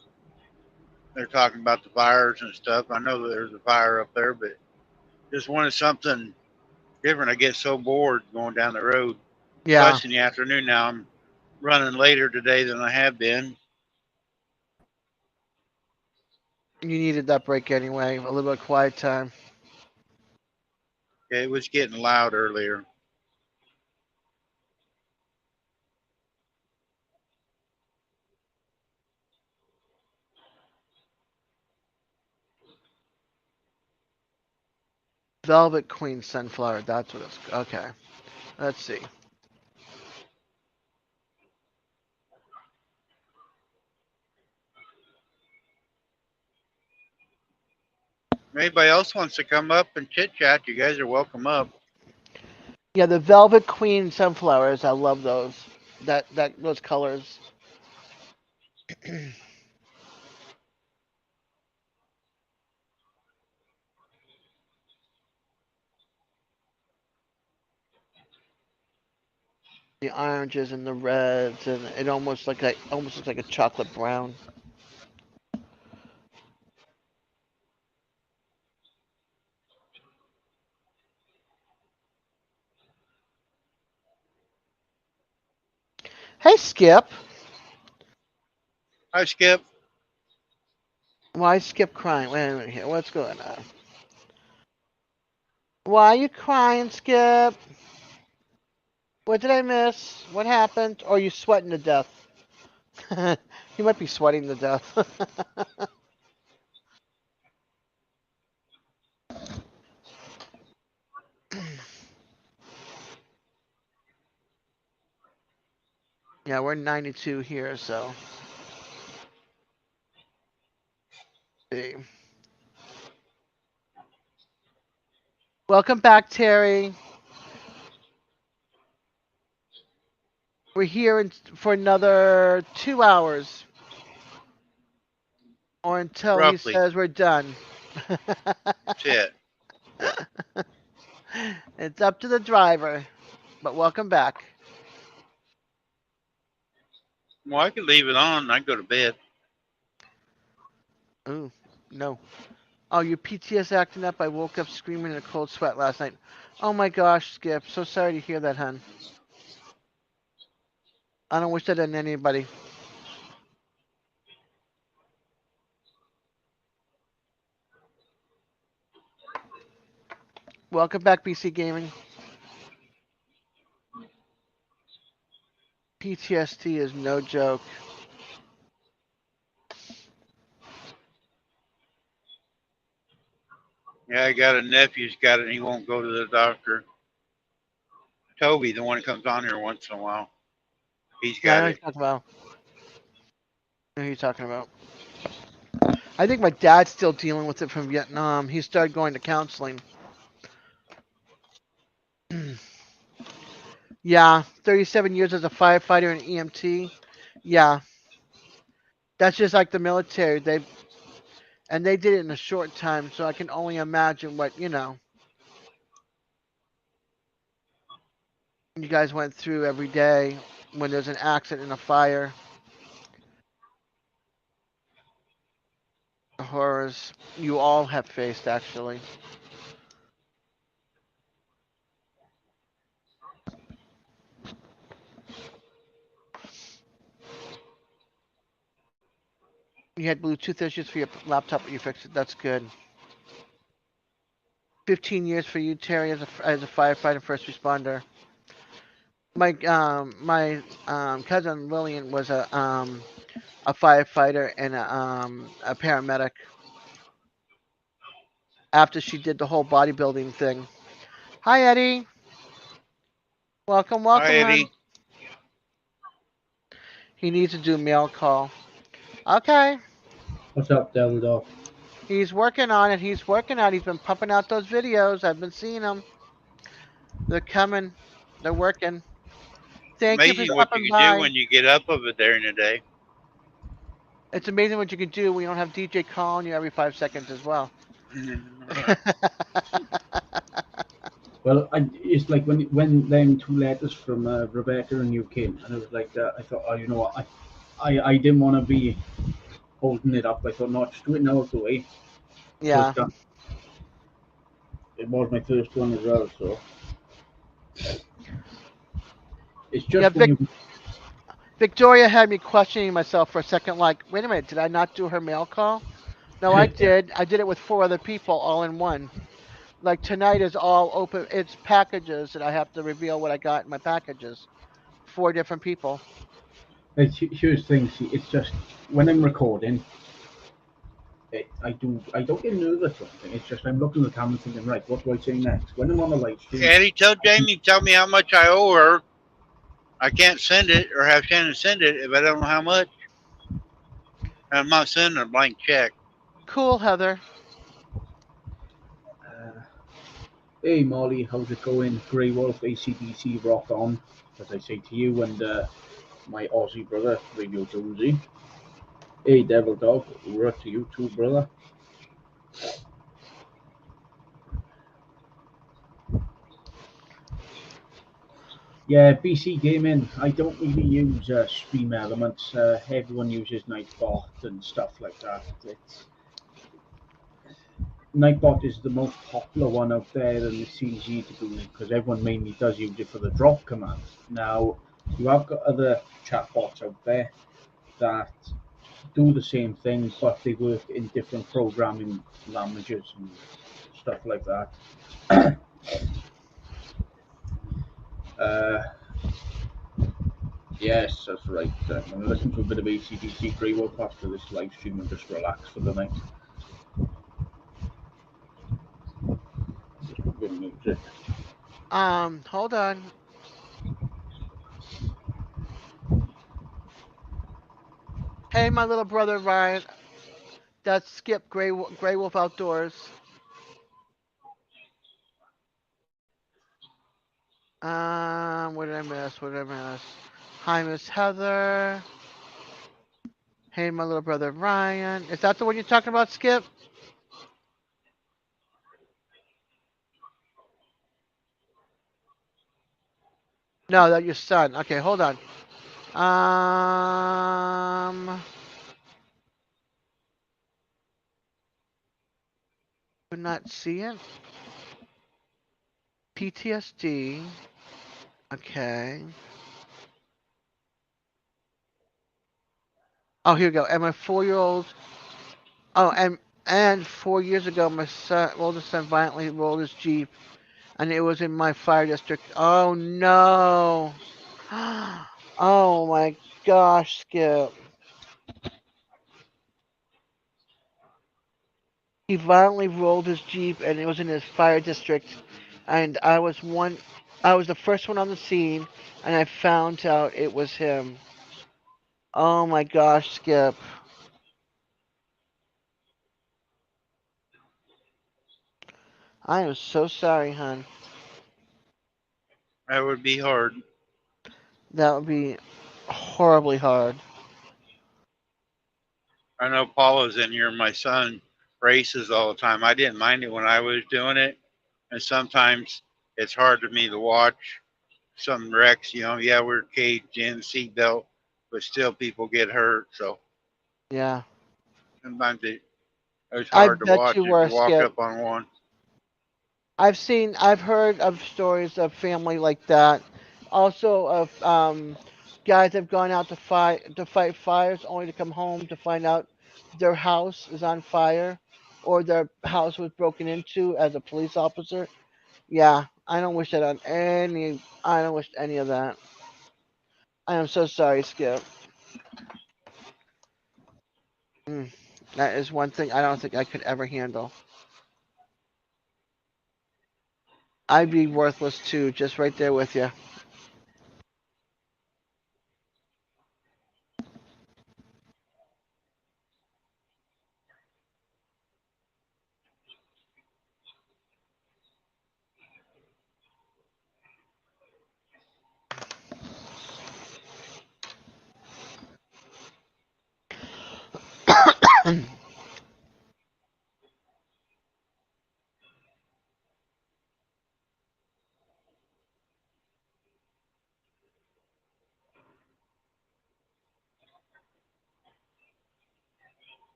they're talking about the fires and stuff. I know that there's a fire up there, but just wanted something different. I get so bored going down the road. Yeah. Plus, in the afternoon now, I'm running later today than I have been. You needed that break anyway. A little bit of quiet time. It was getting loud earlier. Velvet Queen sunflower. That's what it's. Okay. Let's see. If anybody else wants to come up and chit chat, you guys are welcome up. Yeah, the Velvet Queen sunflowers. I love those. That those colors. The oranges and the reds, and it almost looks like a chocolate brown. Hey, Skip. Hi, Skip. Why is Skip crying? Wait a minute here. What's going on? Why are you crying, Skip? What did I miss? What happened? Or are you sweating to death? You might be sweating to death. Yeah, we're 92 here, so. See. Welcome back, Terry. We're here for another 2 hours, or until he Roughly. says we're done. That's it. It's up to the driver, but welcome back. Well, I could leave it on. I go to bed. Ooh, no. Oh, your PTS acting up. I woke up screaming in a cold sweat last night. Oh my gosh, Skip. So sorry to hear that, hun. I don't wish that on anybody. Welcome back, BC Gaming. PTSD is no joke. Yeah, I got a nephew's got it and he won't go to the doctor. Toby, the one that comes on here once in a while, he's Yeah, I know got what it. you're talking about. I know who you're talking about. I think my dad's still dealing with it from Vietnam. He started going to counseling. Yeah, 37 years as a firefighter and EMT. Yeah, that's just like the military. They did it in a short time, so I can only imagine what, you guys went through every day when there's an accident and a fire. The horrors you all have faced, actually. You had Bluetooth issues for your laptop, but you fixed it. That's good. 15 years for you, Terry, as a firefighter, first responder. My cousin Lillian was a firefighter and a paramedic after she did the whole bodybuilding thing. Hi, Eddie. Welcome, Hi, welcome, hon. Eddie. He needs to do mail call. Okay. What's up, Devil Dog? He's working on it. He's working on it. He's been pumping out those videos. I've been seeing them. They're coming. They're working. Thank you for Amazing what you stopping can do by. when you get up of it there in a day. It's amazing what you can do when you don't have DJ calling you every 5 seconds as well. Well, it's like when them two letters from Rebecca and you came, and it was like that. I thought, oh, you know what, I didn't want to be holding it up. I thought, no, just do it now out the way. So it's Yeah. done. It was my first one as well, so it's Yeah, just when you. Victoria had me questioning myself for a second, like, wait a minute, did I not do her mail call? No, I Yeah. did. I did it with 4 other people all in one. Like tonight is all open. It's packages, and I have to reveal what I got in my packages. 4 different people. Here's the thing. See, it's just when I'm recording, I don't get nervous or anything. It's just I'm looking at the camera thinking, right, what do I say next? When I'm on a live stream, Eddie, tell Jamie, tell me how much I owe her. I can't send it or have Shannon send it if I don't know how much. I'm not sending a blank check. Cool, Heather. uh, hey Molly, how's it going? Grey Wolf, ACDC, rock on, as I say to you and my Aussie brother, Radio Jonesy. Hey Devil Dog, we're up to you too, brother. Yeah, PC gaming. I don't really use Stream Elements. Everyone uses Nightbot and stuff like that. Nightbot is the most popular one out there, and it's easy to do because everyone mainly does use it for the drop command. Now, you have got other chatbots out there that do the same thing, but they work in different programming languages and stuff like that. Uh, yes, that's right. I'm going to listen to a bit of ACDC Grey Wolf after this live stream and just relax for the night. Just a bit of music. Hold on. Hey, my little brother Ryan. That's Skip Grey Wolf Outdoors. What did I miss? What did I miss? Hi, Miss Heather. Hey, my little brother Ryan. Is that the one you're talking about, Skip? No, that's your son. Okay, hold on. Do not see it. PTSD. Okay. Oh, here we go. And my 4-year-old. Oh, and 4 years ago, my oldest son violently rolled his Jeep, and it was in my fire district. Oh no. Oh my gosh, Skip. He violently rolled his Jeep and it was in his fire district and I was the first one on the scene and I found out it was him. Oh my gosh, Skip. I am so sorry, hon. That would be hard. That would be horribly hard. I know Paula's in here. My son races all the time. I didn't mind it when I was doing it, and sometimes it's hard for me to watch some wrecks. Yeah, we're caged in, seatbelt, but still people get hurt. So Yeah. sometimes it was I hard to bet watch you if were, you walk Skip. up on one. I've heard of stories of family like that. Also of guys have gone out to fight fires only to come home to find out their house is on fire or their house was broken into as a police officer. Yeah, I don't wish any of that. I am so sorry, Skip. Mm, that is one thing I don't think I could ever handle. I'd be worthless too, just right there with you.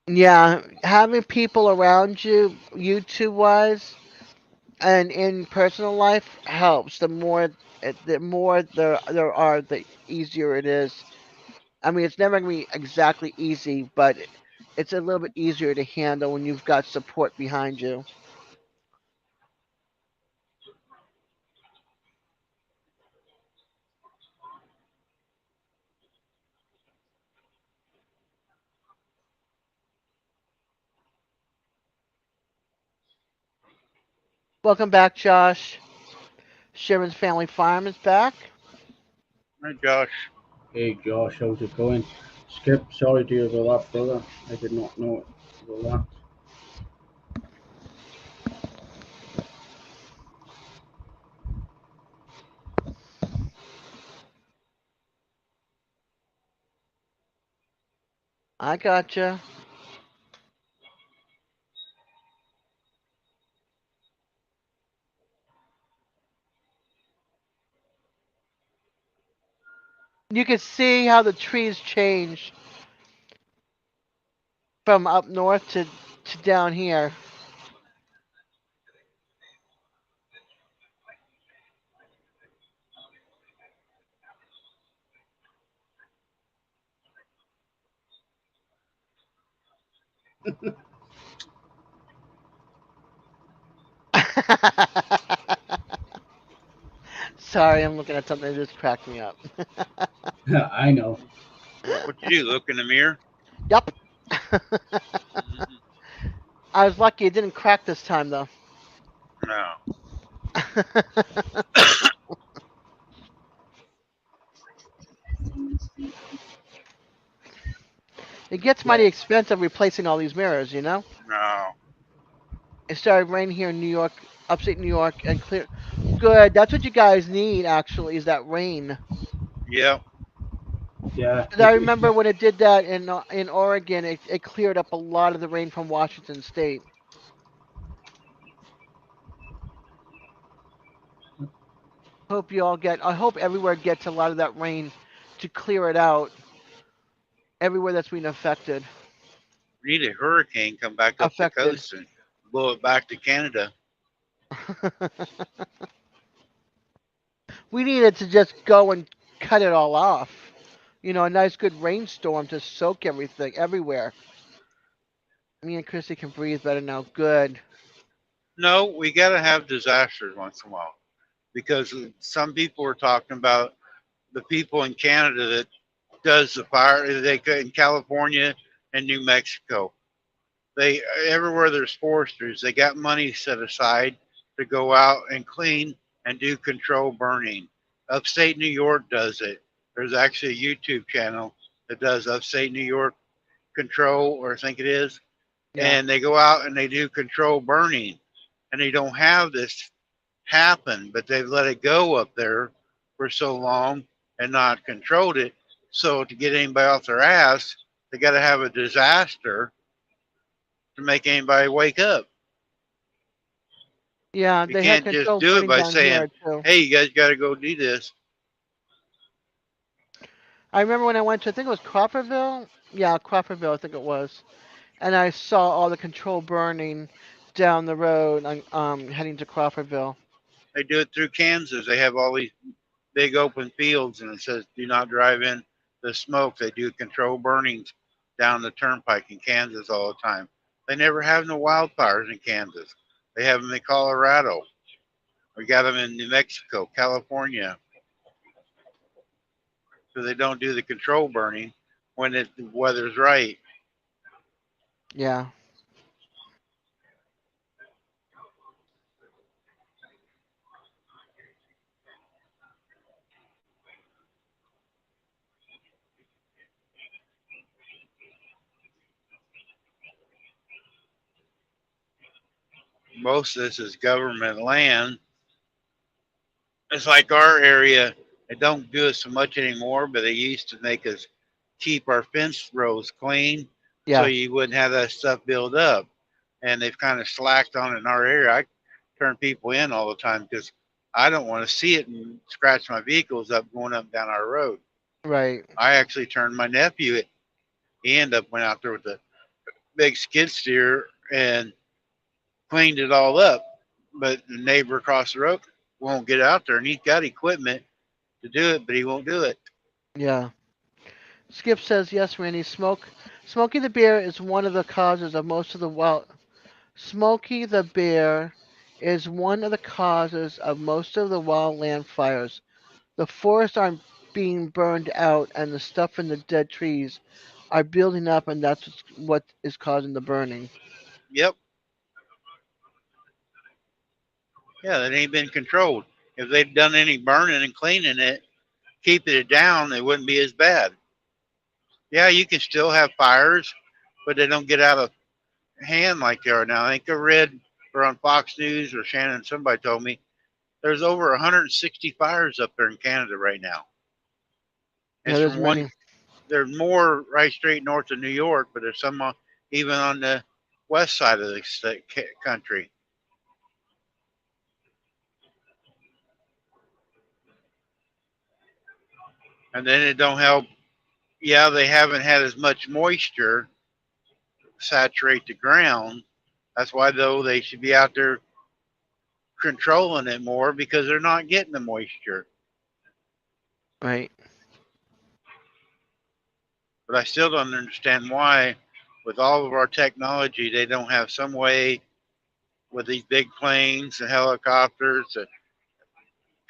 Yeah, having people around you, YouTube wise, and in personal life helps. The more there are, the easier it is. I mean, it's never gonna be exactly easy, but it's a little bit easier to handle when you've got support behind you. Welcome back, Josh. Sharon's Family Farm is back. Hey, Josh. Hey Josh, how's it going? Skip, sorry to hear about that, brother. I did not know about I gotcha. You can see how the trees change from up north to down here. Sorry, I'm looking at something that just cracked me up. I know. What you do? Look in the mirror? Yup. Mhm. I was lucky it didn't crack this time though. No. It gets Yeah, mighty expensive replacing all these mirrors, you know? No. It started raining here in New York, upstate New York, and clear. Good. That's what you guys need, actually, is that rain. Yep. yeah. 'Cause I remember when it did that in Oregon, it cleared up a lot of the rain from Washington State. Hope you all get. I hope everywhere gets a lot of that rain to clear it out. Everywhere that's been affected. We need a hurricane come back up the Affected. coast and blow it back to Canada. We needed to just go and cut it all off. You know, a nice good rainstorm to soak everything everywhere. Me and Chrissy can breathe better now. Good. No, we got to have disasters once in a while because some people are talking about the people in Canada that does the fire. They in California and New Mexico. They everywhere there's foresters, they got money set aside to go out and clean and do control burning. Upstate New York does it. There's actually a YouTube channel that does upstate New York control, or I think it is, Yeah. and they go out and they do control burning, and they don't have this happen, but they've let it go up there for so long and not controlled it. So to get anybody off their ass, they got to have a disaster to make anybody wake up. Yeah, You they had can't just control do it burning by down saying, here too. "Hey, you guys got to go do this." I remember when I went to, I think it was Crawfordville. Yeah, Crawfordville, I think it was. And I saw all the control burning down the road, heading to Crawfordville. They do it through Kansas. They have all these big open fields, and it says, "Do not drive in the smoke." They do control burnings down the turnpike in Kansas all the time. They never have no wildfires in Kansas. They have them in Colorado. We got them in New Mexico, California. So they don't do the control burning when the weather's right. Yeah. Most of this is government land. It's like our area. They don't do it so much anymore, but they used to make us keep our fence rows clean so Yeah. you wouldn't have that stuff build up. And they've kind of slacked on it in our area. I turn people in all the time because I don't want to see it and scratch my vehicles up going up and down our road. Right. I actually turned my nephew. He ended up went out there with a big skid steer and cleaned it all up. But the neighbor across the road won't get out there, and he's got equipment to do it, but he won't do it. Yeah. Skip says yes, Randy. Smokey the Bear is one of the causes of most of the wild. Smokey the Bear is one of the causes of most of the wildland fires. The forests aren't being burned out, and the stuff in the dead trees are building up, and that's what is causing the burning. Yep, yeah, that ain't been controlled. If they'd done any burning and cleaning it, keeping it down, it wouldn't be as bad. Yeah, you can still have fires, but they don't get out of hand like they are now. I think I read or on Fox News or Shannon, somebody told me there's over 160 fires up there in Canada right now. Yeah, It's there's from one. many. There's more right straight north of New York, but there's some even on the west side of the country. And then it don't help. Yeah, they haven't had as much moisture saturate the ground. That's why though they should be out there controlling it more because they're not getting the moisture. Right. But I still don't understand why, with all of our technology, they don't have some way with these big planes and helicopters to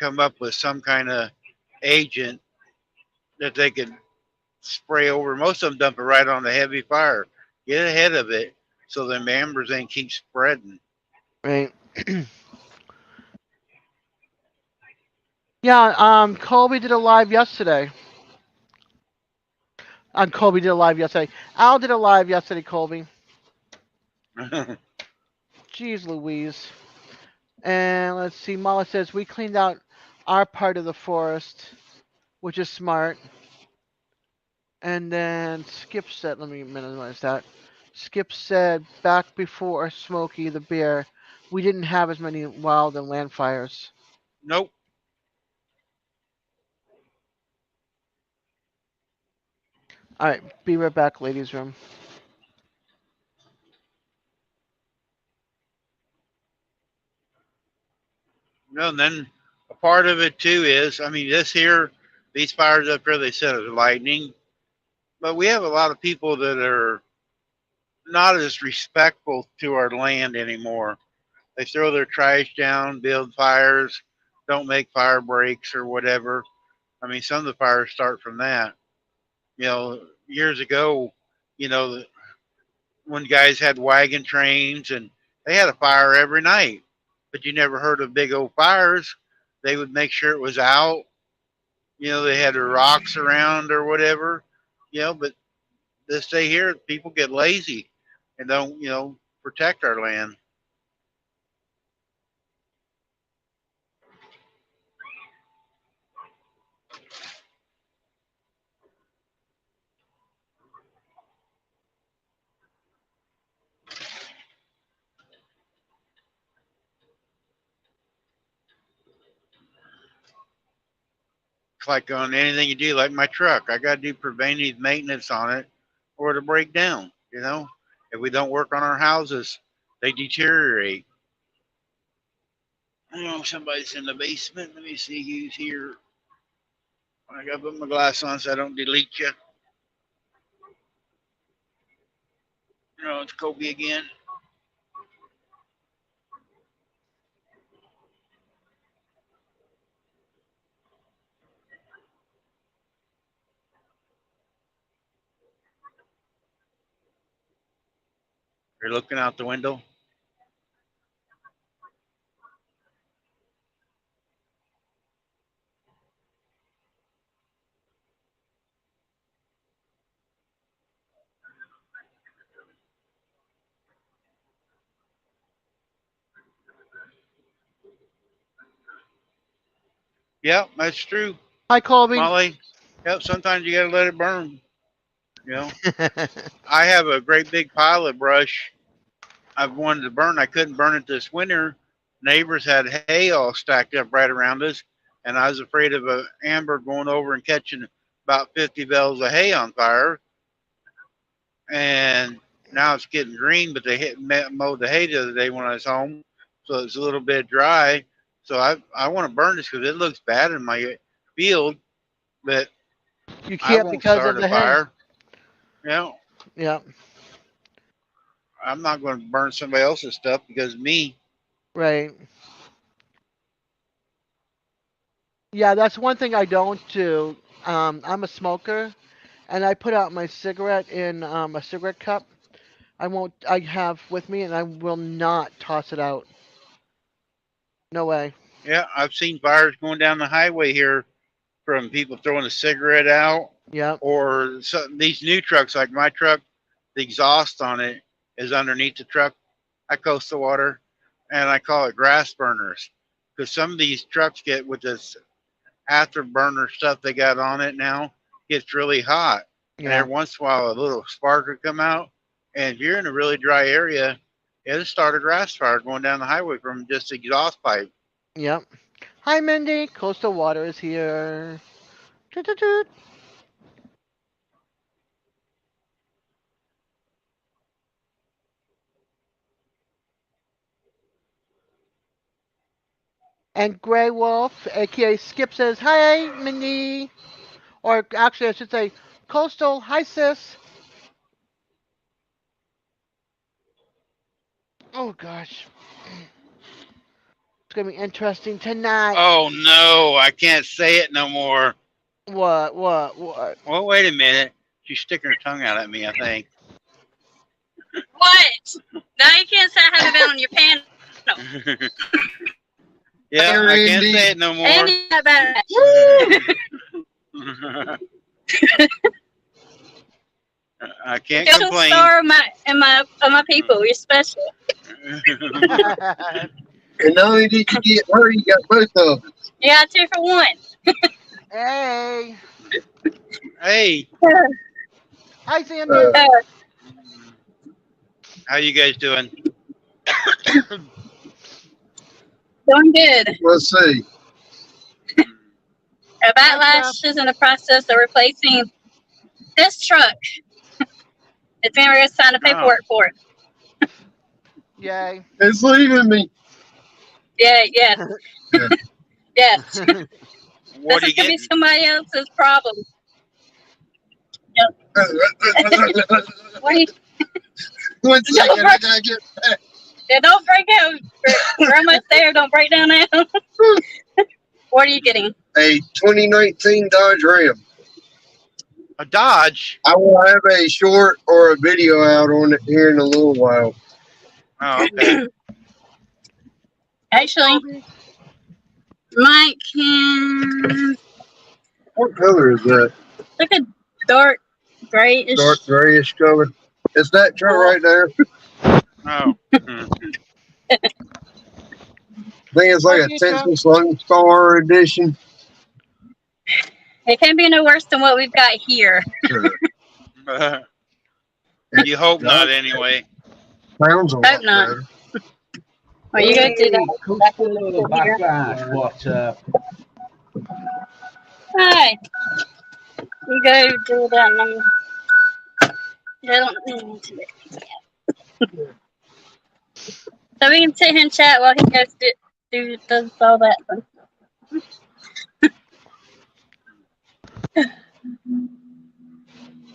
come up with some kind of agent that they could spray over. Most of them dump it right on the heavy fire. Get ahead of it so the embers ain't keep spreading. Right. Yeah. Colby did a live yesterday. Colby did a live yesterday. Al did a live yesterday. Colby. Jeez Louise. And let's see. Mala says we cleaned out our part of the forest, which is smart. And then Skip said, let me minimize that. Skip said back before Smokey the Bear, we didn't have as many wild and land fires. Nope. All right, be right back, ladies' room. No, and then a part of it too is, I mean, this here, these fires up here, they said it was lightning, but we have a lot of people that are not as respectful to our land anymore. They throw their trash down, build fires, don't make fire breaks or whatever. I mean, some of the fires start from that. Years ago, you know, when guys had wagon trains and they had a fire every night, but you never heard of big old fires. They would make sure it was out. They had their rocks around or whatever. But this day here, people get lazy and don't, protect our land. It's like on anything you do, like my truck. I got to do preventative maintenance on it or it'll break down. If we don't work on our houses, they deteriorate. Somebody's in the basement. Let me see who's here. I got to put my glass on so I don't delete you. It's Kobe again. You're looking out the window. Yep, that's true, Hi, Colby. Molly. Yep, sometimes you got to let it burn. You know, I have a great big pile of brush I've wanted to burn. I couldn't burn it this winter. Neighbors had hay all stacked up right around us, and I was afraid of a amber going over and catching about 50 bales of hay on fire. And now it's getting green, but they mowed the hay the other day when I was home, so it's a little bit dry. So I want to burn this because it looks bad in my field, but You I can't won't because of start a the hay. fire. You know, Yeah, I'm not going to burn somebody else's stuff because of me. right. Yeah, that's one thing I don't do. I'm a smoker, and I put out my cigarette in a cigarette cup. I won't. I have with me, and I will not toss it out. No way. Yeah, I've seen fires going down the highway here from people throwing a cigarette out, Yep. or these new trucks like my truck. The exhaust on it is underneath the truck. I coast the water, and I call it grass burners because some of these trucks get with this afterburner stuff they got on it now gets really hot, and Yeah. every once in a while a little spark will come out. And if you're in a really dry area, it'll start a grass fire going down the highway from just the exhaust pipe. Yep. Hi, Mindy. Coastal Water is here. Toot, toot, toot. And Grey Wolf, aka Skip, says, "Hi, Mindy." Or actually, I should say, Coastal, hi, sis. Oh, gosh. It's going to be interesting tonight. Oh no, I can't say it no more. What? Well, wait a minute. She's sticking her tongue out at me, I think. What? Now you can't say I haven't been on your panel. Yeah, I can't say it no more. Andy, how about that? I can't You're a complain. star of my people. You're special. And not only did you get her, you got both of them. You got 2 for 1. Hey. Hey, Hi, Xander. how you guys doing? Doing good. Let's see. Backlash is in the process of replacing this truck. It's going to sign the paperwork for it. Yay. It's leaving me. Yeah, yes. Yes. What This are is going you to be getting? somebody else's problem. What do you, 1 second, I gotta get back. yeah, don't break out. We're almost there. Don't break down now. What are you getting? A 2019 Dodge Ram. A Dodge? I will have a short or a video out on it here in a little while. Oh, okay. Actually, Mike can What color is that? look at dark grayish. Dark grayish color. It's that truck right there. Oh. I think it's like a Texas Lone Star edition. It can't be no worse than what we've got here. You hope not, anyway. Sounds a lot Hope not. better. Well, you go do that. Coastal Backlash, what's up? Hi. You go do that. And I don't need to so we can sit here and chat while he goes does all that.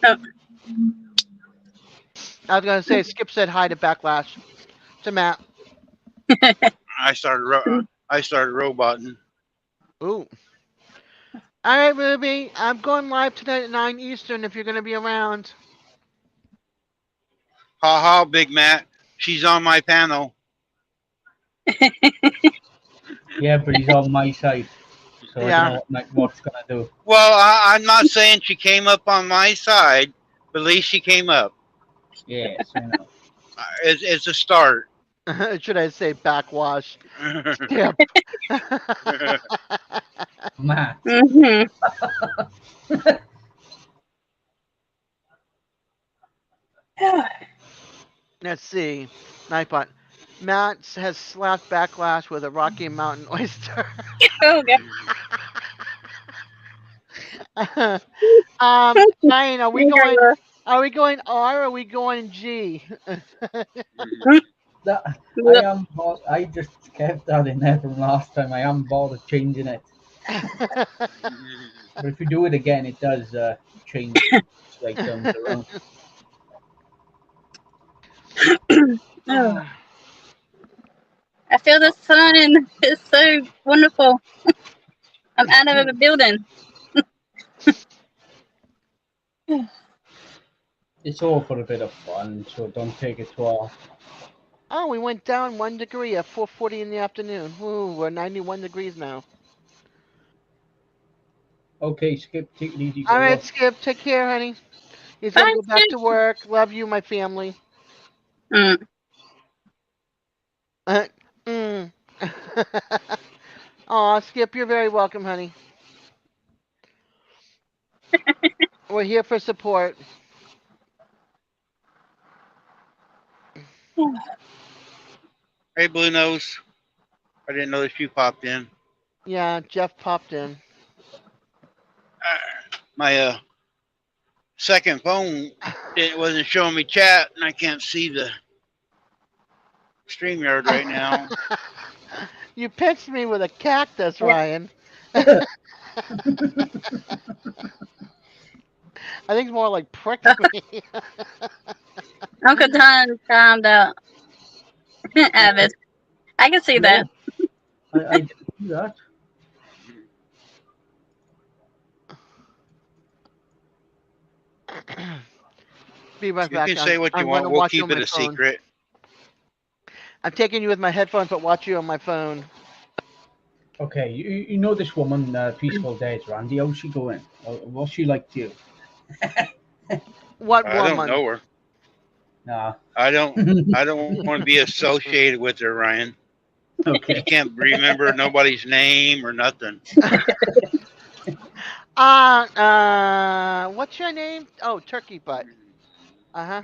Oh. I was going to say, Skip said hi to Backlash. To Matt. I started roboting. Ooh. All right, Ruby. I'm going live tonight at 9 Eastern if you're going to be around. Ha ha, Big Matt. She's on my panel. Yeah, but he's on my side. So Yeah. I don't know what's going to do. Well, I'm not saying she came up on my side, but at least she came up. Yes, I know. It's a start. Should I say backwash? Skip. Matt. Mm-hmm. Let's see. Nightbot. Matt has slapped Backlash with a Rocky Mountain oyster. Oh, God. Ryan, are we going? Are we going R or are we going G? I just kept that in there from last time. I haven't bothered changing it. But if you do it again, it does change like terms around. Oh. I feel the sun. It's so wonderful. I'm out of the building. It's all for a bit of fun, so don't take it too hard. Oh, we went down 1 degree at 4:40 in the afternoon. Ooh, we're 91 degrees now. Okay, Skip, take it easy. All right, Skip, take care, honey. He's gonna go back to work. Love you, my family. Mm. Aw, Skip, you're very welcome, honey. We're here for support. Hey, Blue Nose. I didn't notice you popped in. Yeah, Jeff popped in. my second phone, it wasn't showing me chat, and I can't see the StreamYard right now. You pinched me with a cactus, Yeah. Ryan. I think it's more like pricked me. Uncle Tom found out. Avid. I can see Yeah, that. I didn't do that. Be right You can back. say what you I'm going want. to We'll watch you on keep it my a phone. secret. I'm taking you with my headphones, but watch you on my phone. Okay, you know this woman, Peaceful-Dez, Randy. How's she going? What's she like to you? What I don't woman? know her. Nah. I don't. I don't want to be associated with her, Ryan. You Okay. can't remember nobody's name or nothing. What's your name? Oh, Turkey Butt. Uh huh.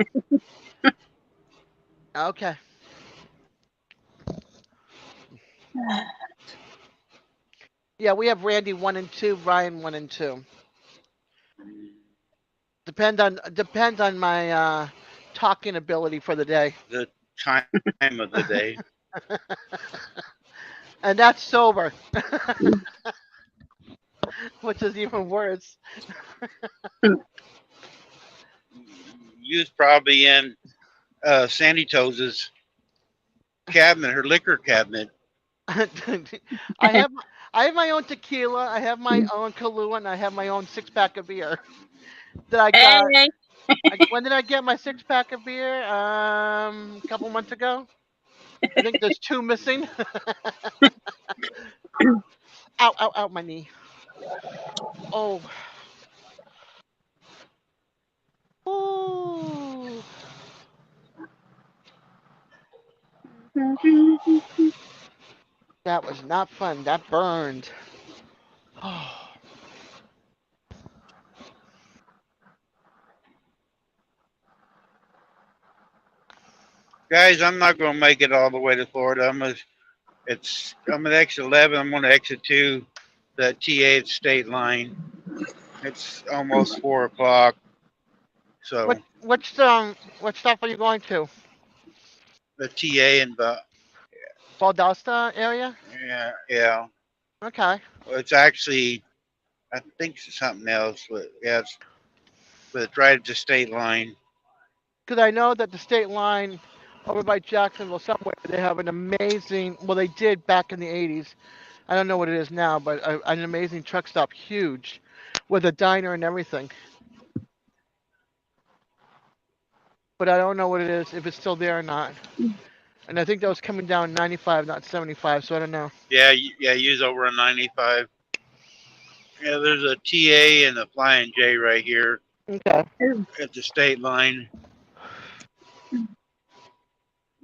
Okay. Yeah, we have Randy 1 and 2, Ryan 1 and 2. Depends on my talking ability for the day, The time of the day. and that's sober, which is even worse. You was probably in Sandy Toes's cabinet, her liquor cabinet. I have I have my own tequila, I have my own Kahlua, and I have my own 6 pack of beer that I got. Hey. When did I get my 6 pack of beer? A couple months ago. I think there's 2 missing. Ow, ow, ow, my knee. Oh. Ooh. That was not fun. That burned. Oh. Guys, I'm not going to make it all the way to Florida. I'm at exit 11. I'm going to exit 2, the TA at State Line. It's almost 4 o'clock. What So what stuff are you going to? the TA and Valdosta area? yeah. Okay. Well, it's actually, I think it's something else. But yeah, but it's right at the state line. Because I know that the state line over by Jacksonville somewhere, they have an amazing, well, they did back in the 80s. I don't know what it is now, but an amazing truck stop, huge, with a diner and everything. But I don't know what it is, if it's still there or not. And I think that was coming down 95, not 75, so I don't know. Yeah, yeah, use over a 95. Yeah, there's a TA and a Flying J right here Okay. at the state line.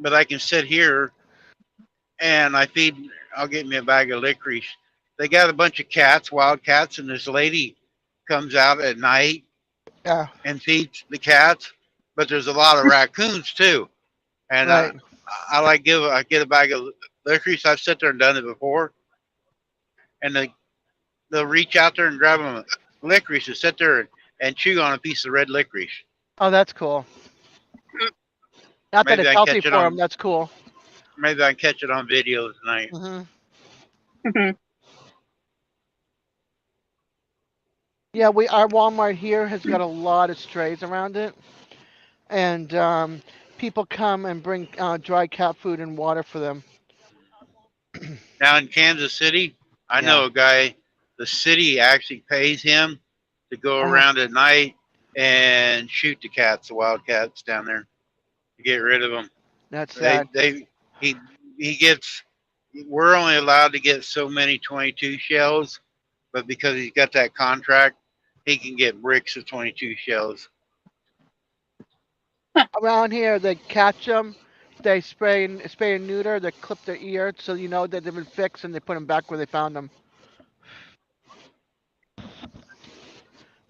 But I can sit here and I'll get me a bag of licorice. They got a bunch of cats, wild cats, and this lady comes out at night Yeah, and feeds the cats. But there's a lot of raccoons too. And right. I get a bag of licorice. I've sat there and done it before. And they'll reach out there and grab them licorice and sit there and chew on a piece of red licorice. Oh, that's cool. Not that Maybe it's I can healthy catch it for them, on that's cool. maybe I can catch it on video tonight. Hmm. Yeah, our Walmart here has got a lot of strays around it, and people come and bring dry cat food and water for them. Now in Kansas City, I Yeah. know a guy. The city actually pays him to go Uh-huh. around at night and shoot the cats, the wild cats down there, to get rid of them. That's They sad. they he he gets. We're only allowed to get so many 22 shells, but because he's got that contract, he can get bricks of 22 shells. Around here, they catch them, they spay and neuter, they clip their ear so you know that they've been fixed, and they put them back where they found them.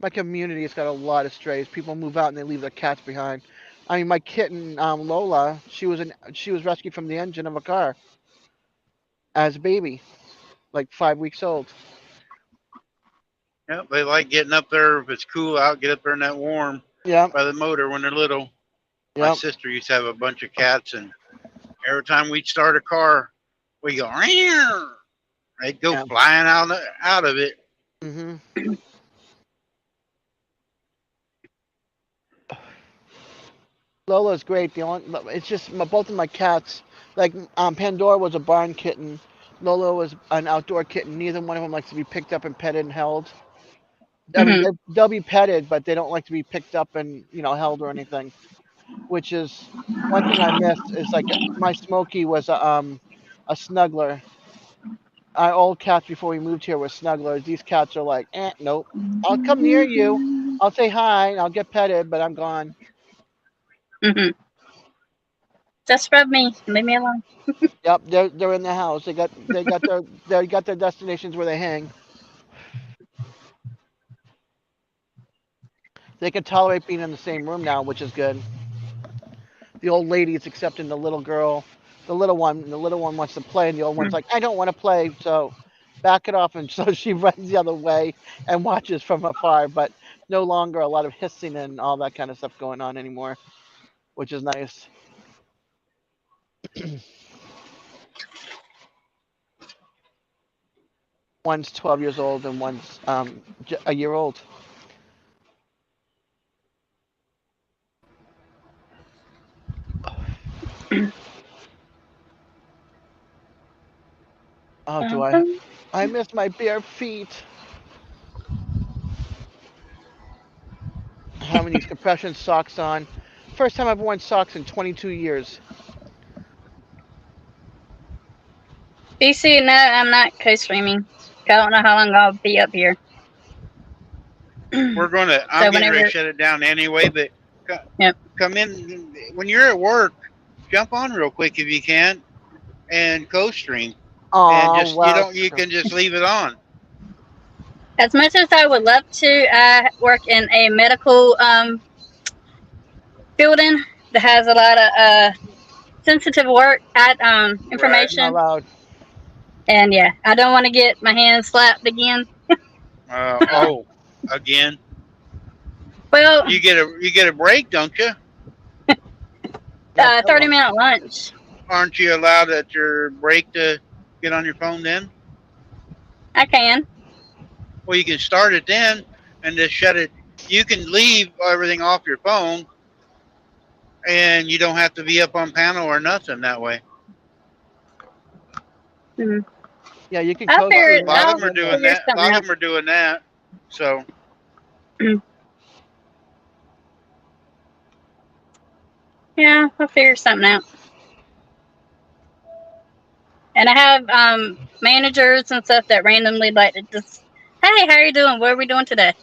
My community has got a lot of strays. People move out and they leave their cats behind. I mean, my kitten Lola, she was rescued from the engine of a car as a baby, like 5 weeks old. Yep, they like getting up there if it's cool out. Get up there in that warm Yep. by the motor when they're little. My Yep. sister used to have a bunch of cats, and every time we'd start a car, we go. Rear. They'd go Yeah. flying out of it. Mhm. Lola's great. The only it's just both of my cats. Like Pandora was a barn kitten. Lola was an outdoor kitten. Neither one of them likes to be picked up and petted and held. I mean, Hmm. they'll be petted, but they don't like to be picked up and held or anything. Which is one thing I miss is like my Smokey was a snuggler. Our old cats before we moved here were snugglers. These cats are like, nope. I'll come near you. I'll say hi and I'll get petted, but I'm gone. Hmm. Just rub me. Leave me alone. Yep, they're in the house. They got their destinations where they hang. They can tolerate being in the same room now, which is good. The old lady is accepting the little girl, the little one. And the little one wants to play, and the old one's like, I don't want to play. So back it off, and so she runs the other way and watches from afar. But no longer a lot of hissing and all that kind of stuff going on anymore, which is nice. One's 12 years old and one's a year old. Oh, do I? I miss my bare feet. Having these compression socks on. First time I've worn socks in 22 years. BC, no, I'm not co-streaming. I don't know how long I'll be up here. I'm So getting ready to whenever, shut it down anyway. But yep. come in when you're at work. Jump on real quick if you can, and co-stream, and Oh, just you well, don't you can just leave it on. As much as I would love to, I work in a medical building that has a lot of sensitive work at Right. not information, allowed. and yeah, I don't want to get my hands slapped again. Yeah. Again, Well, you get a break, don't you? Yep. Hold 30-minute lunch. Aren't you allowed at your break to get on your phone then? I can. Well, you can start it then and just shut it. You can leave everything off your phone, and you don't have to be up on panel or nothing that way. Hmm. Yeah, you can I'll co A figure. stream lot that of I'll them are and doing figure that. A something lot of out. them are doing that. So Yeah, I'll figure something out. And I have managers and stuff that randomly like to just, hey, how are you doing? What are we doing today?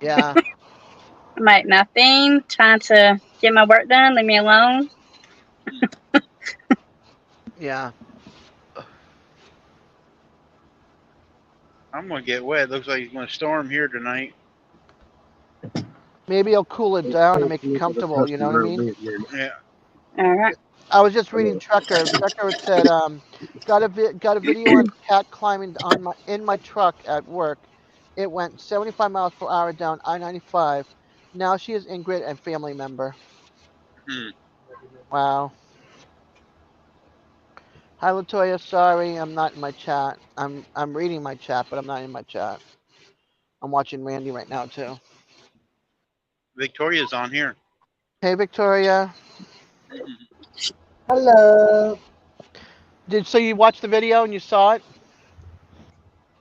yeah, I'm like, nothing. Trying to get my work done. Leave me alone. yeah. I'm gonna get wet. Looks like it's gonna storm here tonight. Maybe it'll cool it down and make it Look at the comfortable. You know what I customer mean? maintenance. Yeah. All right. I was just reading Trucker. Trucker said, got a video on cat climbing on my truck at work. It went 75 miles per hour down I-95. Now she is Ingrid and family member. Hmm. Wow. Hi Latoya, sorry I'm not in my chat. I'm reading my chat, but I'm not in my chat. I'm watching Randy right now too. Victoria's on here. Hey Victoria, Hello. so you watched the video and you saw it?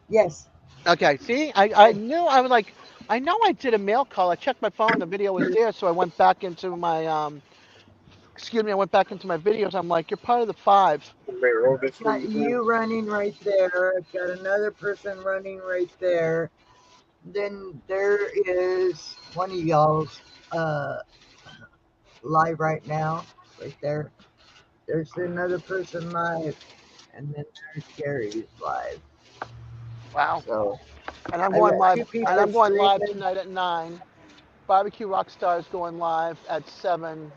Yes. Okay, see, I knew I was like, I know I did a mail call. I checked my phone, the video was there, so I went back into my excuse me, I went back into my videos. I'm like, you're part of the five. Got you running right there. I've got another person running right there. Then there is one of y'all's live right now, right there. There's another person live, and then there's Gary's live. Wow. So And I'm I going got live. two And people I'm going live streaming. tonight at 9. Barbecue Rockstar is going live at 7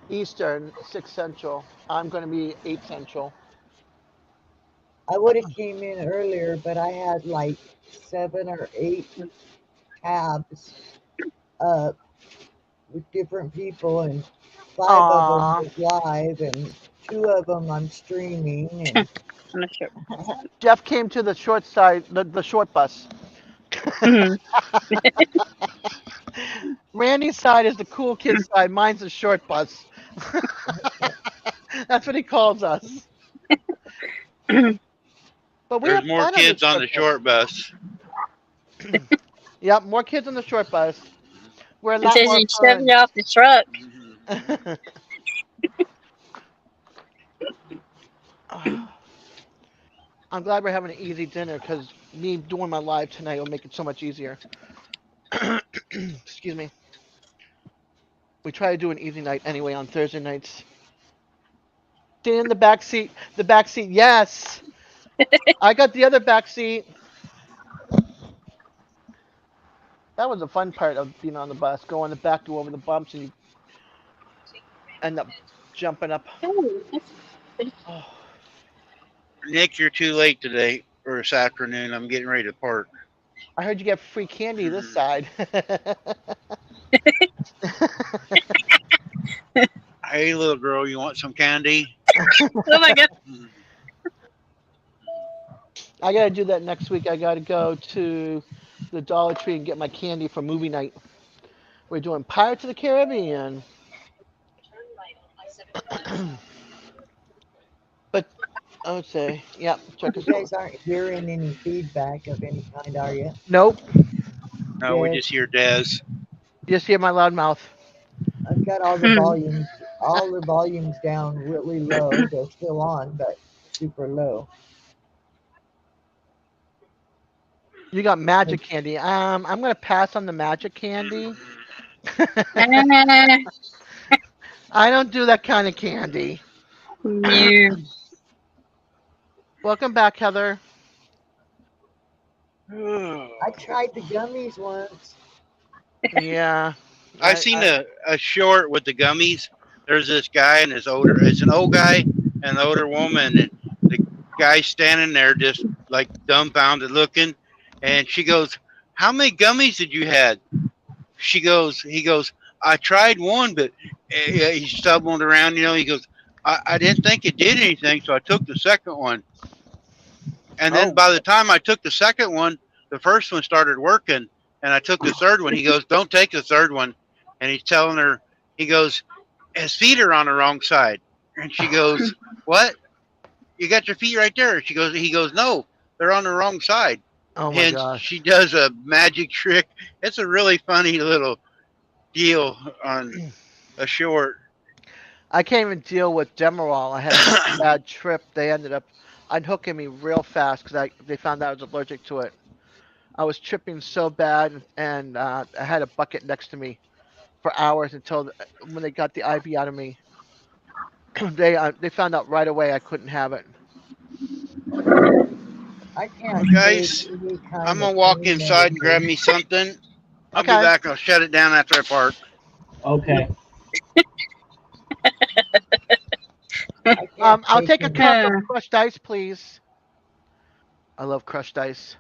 Eastern, 6 Central. I'm going to be 8 Central. I would have came in earlier, but I had like 7 or 8 tabs up with different people, and 5 of them Aw. was live, and 2 of them I'm streaming, and I'm not sure. Jeff came to the short side, the short bus. Mhm. Randy's side is the cool kid side. Mine's the short bus. That's what he calls us. But we There's have more fun on the kids on short the short bus. bus. Yep, more kids on the short bus. We're a It lot says more you shoved fun. you off the truck. I'm glad we're having an easy dinner because me doing my live tonight will make it so much easier. Excuse me. We try to do an easy night anyway on Thursday nights. Stay in the back seat. The back seat, yes. I got the other back seat. That was the fun part of being on the bus. Go on the back, go over the bumps, and you end up jumping up. Oh, Oh, Nick, you're too late today or this afternoon. I'm getting ready to park. I heard you get free candy this side. Hey, little girl, you want some candy? oh my god. I gotta do that next week. I gotta go to the Dollar Tree and get my candy for movie night. We're doing Pirates of the Caribbean. But I would say, yeah, check you us out. guys aren't hearing any feedback of any kind, are you? Nope. No, we Good. just hear Des. Just hear my loud mouth. I've got all the volumes down really low. They're still on, but super low. You got magic candy. I'm gonna pass on the magic candy. I don't do that kind of candy. You. Welcome back, Heather. I tried the gummies once. Yeah. I I, seen I a short with the gummies. There's this guy and his older, it's an old guy and an older woman, and the guy's standing there just like dumbfounded looking, and she goes, "How many gummies did you had?" He goes, "I tried one, but he stumbled around, you know." He goes, I didn't think it did anything, so I took the second one. And then oh by the time I took the second one, the first one started working, and I took the third one. He goes, "Don't take the third one," and he's telling her, he goes, "His feet are on the wrong side," and she goes, "What? You got your feet right there?" He goes, "No, they're on the wrong side." oh my And she gosh. does a magic trick. It's a really funny little deal on a short. I can't even deal with Demerol. I had such a bad trip. They ended up unhooking me real fast because they found out I was allergic to it. I was tripping so bad, and I had a bucket next to me for hours until when they got the IV out of me. They found out right away I couldn't have it. I can't Well, take guys, any I'm kind of gonna walk pain inside and grab medicine. me something. I'll be Okay. back. I'll shut it down after I park. Okay. I can't I'll take take a any. cup of crushed ice, please. I love crushed ice.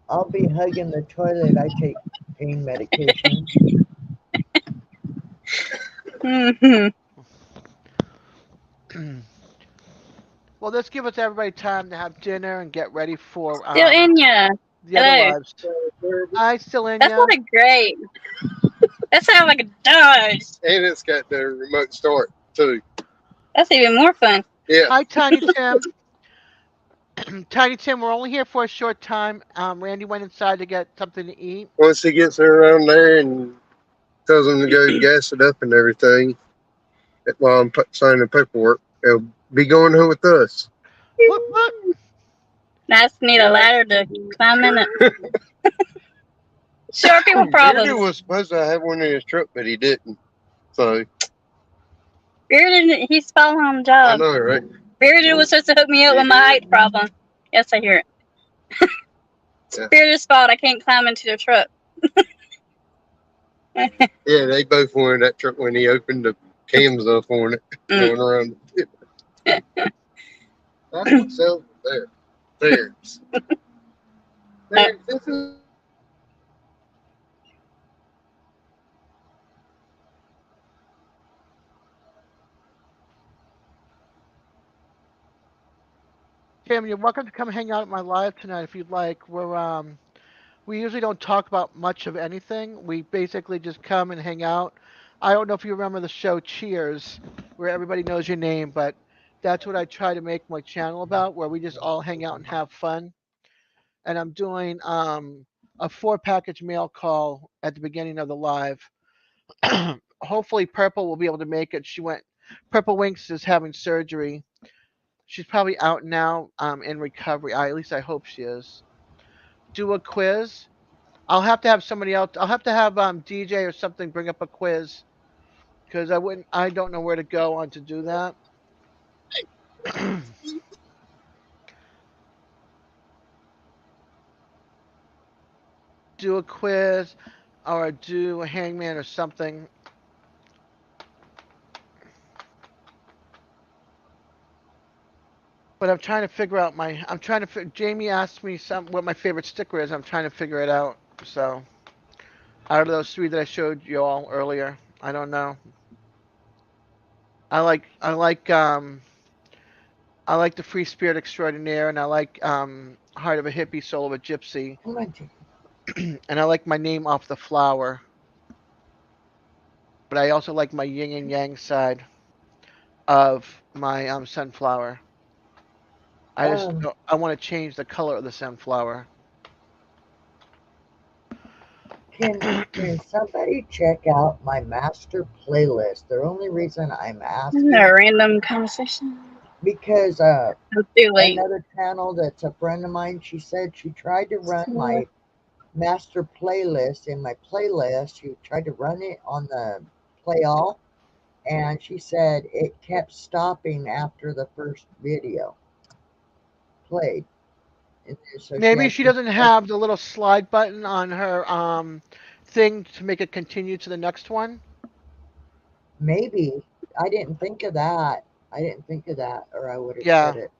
I'll be hugging the toilet. I take pain medication. Mhm. Well, let's give us everybody time to have dinner and get ready for Still in ya. the other Hello. lives. I still in That's ya. not great. That sounds like a dodge. And it's got the remote start too. That's even more fun. Yeah. Hi, Tiny Tim. Tiny Tim, we're only here for a short time. Randy went inside to get something to eat. Once he gets around there and tells him to go gas it up and everything, while I'm signing the paperwork, he'll be going home with us. What? What? Nice to need a ladder to climb in it. Short people Beardy problems. was supposed to have one in his truck, but he didn't. So Bearded, he's following on the I job. know, right? Bearded was supposed to hook me up with my height problem. Yes, I hear it. It's Yeah. Bearded's fault. I can't climb into the truck. Yeah, they both wanted that truck when he opened the cams up on it, going around. That's what sells them there. Theirs. Uh, There, this is Tim, you're welcome to come hang out at my live tonight if you'd like. We usually don't talk about much of anything. We basically just come and hang out. I don't know if you remember the show Cheers, where everybody knows your name, but that's what I try to make my channel about, where we just all hang out and have fun. And I'm doing a four package mail call at the beginning of the live. Hopefully, Purple will be able to make it. Purple Winks is having surgery. She's probably out now in recovery. At least I hope she is. Do a quiz. I'll have to have somebody else. I'll have to have DJ or something bring up a quiz because I don't know where to go on to do that. Do a quiz or do a hangman or something. But I'm trying to figure out my. I'm trying to. Jamie asked me what my favorite sticker is. I'm trying to figure it out. So out of those three that I showed you all earlier, I don't know. I like. I like. I like the Free Spirit Extraordinaire, and I like Heart of a Hippie, Soul of a Gypsy, Come on, Jim. and I like my name off the flower. But I also like my yin and yang side of my sunflower. Um, I want to change the color of the sunflower. can somebody check out my master playlist? The only reason I'm isn't it a asking random conversation? because It's too late. another channel that's a friend of mine, she said she tried to run my master playlist in my playlist. She tried to run it on the play all, and she said it kept stopping after the first video played. And so she Maybe had she to doesn't have the little slide button on her thing to make it continue to the next one. maybe I didn't think of that. I didn't think of that, or I would have said Yeah, it.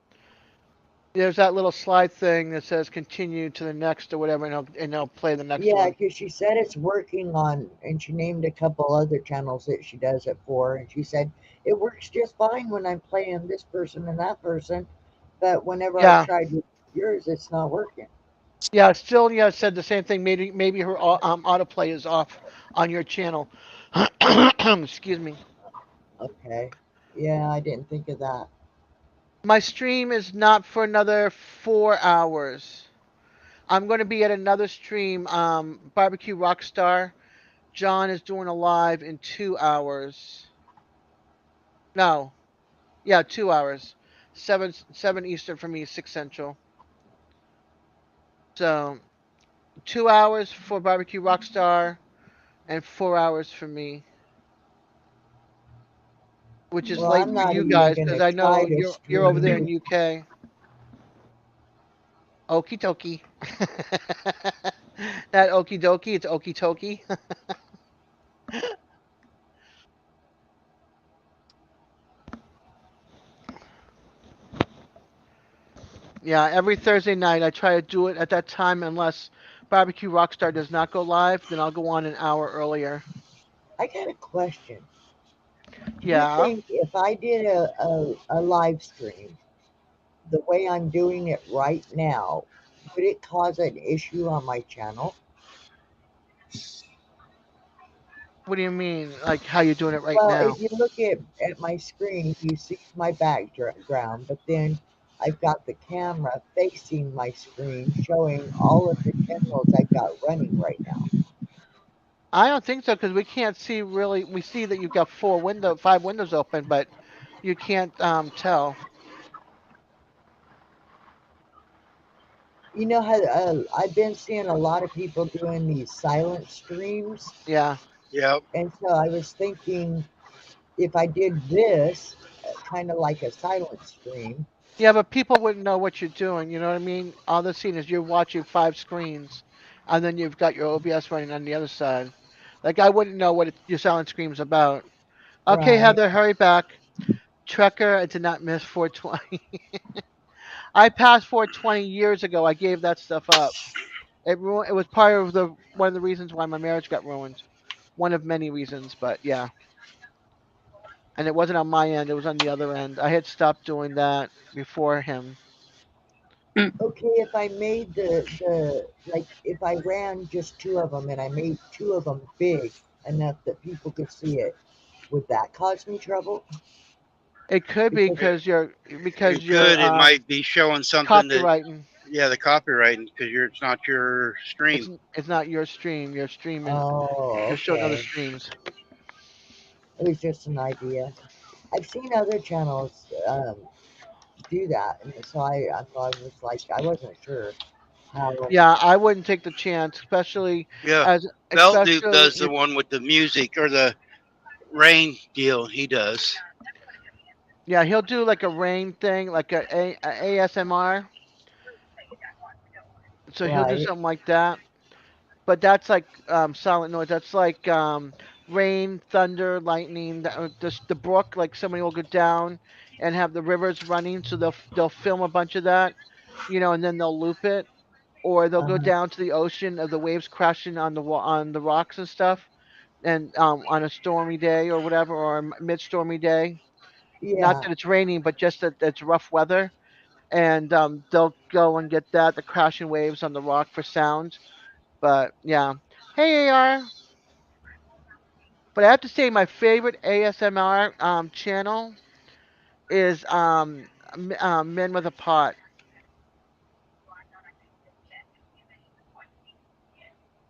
there's that little slide thing that says continue to the next or whatever, and they'll play the next Yeah, one. because she said it's working on, and she named a couple other channels that she does it for, and she said it works just fine when I'm playing this person and that person, but whenever I've Yeah, tried with yours, it's not working. yeah. Still, yeah, said the same thing. Maybe her autoplay is off on your channel. Excuse me. Okay. Yeah, I didn't think of that. My stream is not for another 4 hours. I'm going to be at another stream. Barbecue Rockstar. John is doing a live in 2 hours. No, yeah, 2 hours. Seven Eastern for me, 6 Central. So 2 hours for Barbecue Rockstar and 4 hours for me, which is Well, late I'm for not you even guys going because to I try know to you're over there stream. in UK. Okie dokie. Not okie dokie, it's okie dokie. Yeah, every Thursday night I try to do it at that time unless Barbecue Rockstar does not go live, then I'll go on an hour earlier. I got a question. Do you Yeah. think if I did a live stream the way I'm doing it right now, would it cause an issue on my channel? What do you mean? Like how you doing it right Well, now? if you look at my screen, you see my background, but then I've got the camera facing my screen showing all of the channels I've got running right now. I don't think so because we can't see really. We see that you've got 5 windows open, but you can't tell. You know how I've been seeing a lot of people doing these silent streams, Yeah. Yep. and so I was thinking if I did this, kind of like a silent stream, Yeah, but people wouldn't know what you're doing. You know what I mean? All they're seeing is you're watching 5 screens, and then you've got your OBS running on the other side. Like I wouldn't know what your silent scream's about. Okay, right? Heather, hurry back. Trekker, I did not miss 420. I passed for it 20 years ago. I gave that stuff up. It was part of the one of the reasons why my marriage got ruined. One of many reasons, but yeah. And it wasn't on my end; it was on the other end. I had stopped doing that before him. Okay, if I made the like if I ran just two of them and I made two of them big enough that people could see it, would that cause me trouble? It could be Because It, because it you're could. It might be showing something that, copywriting. yeah, the copywriting because it's not your It's stream. it's not your stream. You're streaming. oh, You're showing other okay, streams. it was just an idea. I've seen other channels do that, and so I was like I wasn't sure how. Yeah, I wouldn't take the chance, especially Yeah, as Belt Duke especially does the if one with the music or the rain deal. He does. yeah he'll do like a rain thing, like a ASMR. So he'll do Right. something like that. But that's like silent noise. That's like rain, thunder, lightning. The brook, like somebody will go down and have the rivers running, so they'll film a bunch of that, and then they'll loop it, or they'll go Uh-huh. down to the ocean of the waves crashing on on the rocks and stuff, and on a stormy day or whatever, or a mid stormy day. Not Yeah. that it's raining, but just that it's rough weather, and they'll go and get the crashing waves on the rock for sound. But yeah, hey AR. But I have to say, my favorite ASMR channel is Men with a Pot,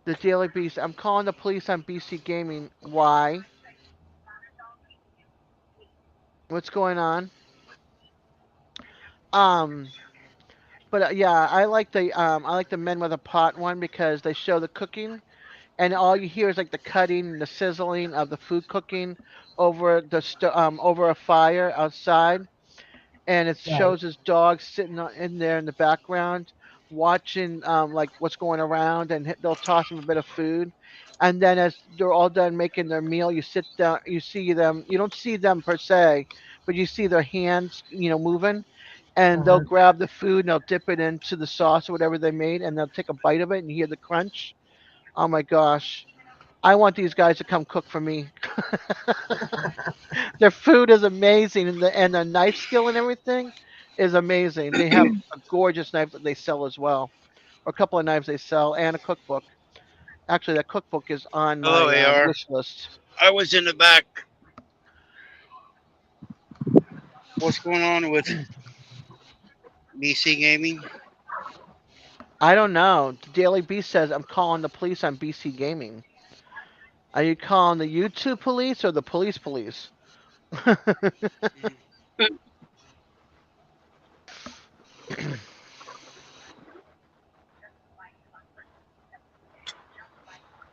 the Daily Beast. I'm calling the police on BC Gaming. Why? What's going on? Um, but yeah, I like the Men with a Pot one because they show the cooking, and all you hear is like the cutting and the sizzling of the food cooking over over a fire outside, and it Right. shows his dog sitting in there in the background watching like what's going around, and they'll toss him a bit of food, and then as they're all done making their meal, you sit down, you see them, you don't see them per se, but you see their hands moving, and they'll Uh-huh. grab the food and they'll dip it into the sauce or whatever they made, and they'll take a bite of it and you hear the crunch. Oh my gosh, I want these guys to come cook for me. Their food is amazing, and the knife skill and everything is amazing. They have a gorgeous knife that they sell as well, or a couple of knives they sell, and a cookbook. Actually, that cookbook is on Hello, my AR. wish list. I was in the back. What's going on with BC Gaming? I don't know. The Daily Beast says I'm calling the police on BC Gaming. Are you calling the YouTube police or the police police?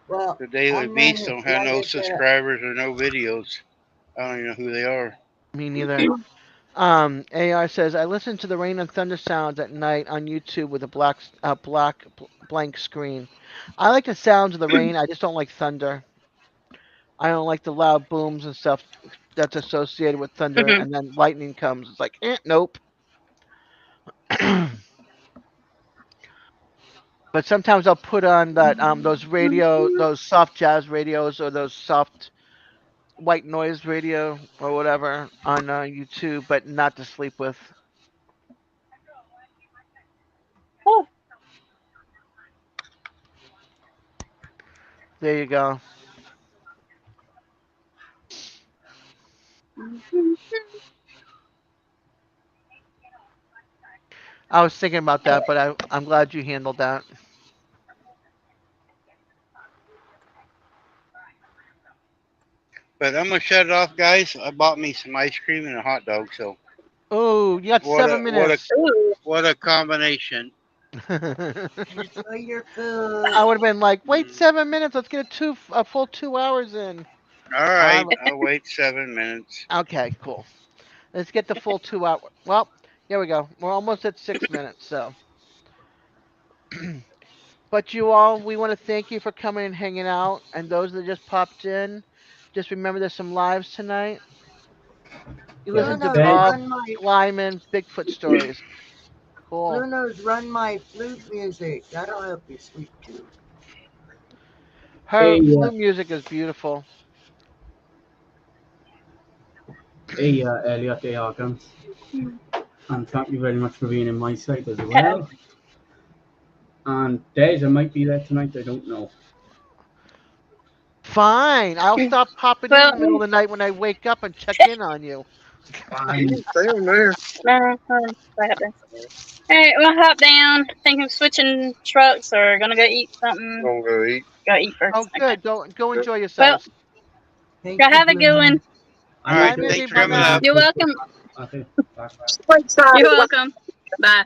Well, The Daily I'm Beast running don't have like no I said. subscribers or no videos. I don't even know who they are. Me neither. AR says I listen to the rain and thunder sounds at night on YouTube with a blank screen. I like the sounds of the rain. I just don't like thunder. I don't like the loud booms and stuff that's associated with thunder. And then lightning comes. It's like, nope. But sometimes I'll put on that those soft jazz radios or those soft white noise radio or whatever on YouTube, but not to sleep with. Oh. There you go. I was thinking about that, but I'm glad you handled that. But I'm gonna shut it off, guys. I bought me some ice cream and a hot dog. So Oh, you got what a seven what a minutes. Ooh. what a combination. I Enjoy your food. would have been like, wait Mm. 7 minutes. Let's get a full 2 hours in. All Uh, right, I'll wait 7 minutes. okay, cool. Let's get the full 2 hour. Well, here we go. We're almost at 6 minutes. So, but you all, we want to thank you for coming and hanging out, and those that just popped in. Just remember, there's some lives tonight. You Yeah. listen Doing to okay Hey, Bob on my Lyman's Bigfoot stories. Cool. Blue Nose, run my flute music. That'll help you sleep too. Her Hey, flute music is beautiful. Elliot, hey, Argans. And thank you very much for being in my side as Okay. well. And Des, I might be there tonight, I don't know. Fine. I'll stop popping in Well, the middle of the night when I wake up and check in on you. You Fine. can stay on there. what happened? All right, we'll hop down. Think of switching trucks or gonna go eat something. Gonna go eat. Go eat first. Oh, Okay. good. Go enjoy Well, yourselves. Thank go you, have a Blue good one. Nose. I All know right. Bye, Des, Missy. Thanks for Bye have a coming now. up. good You're Christmas. welcome. Okay, bye. Excited. You're welcome. Bye.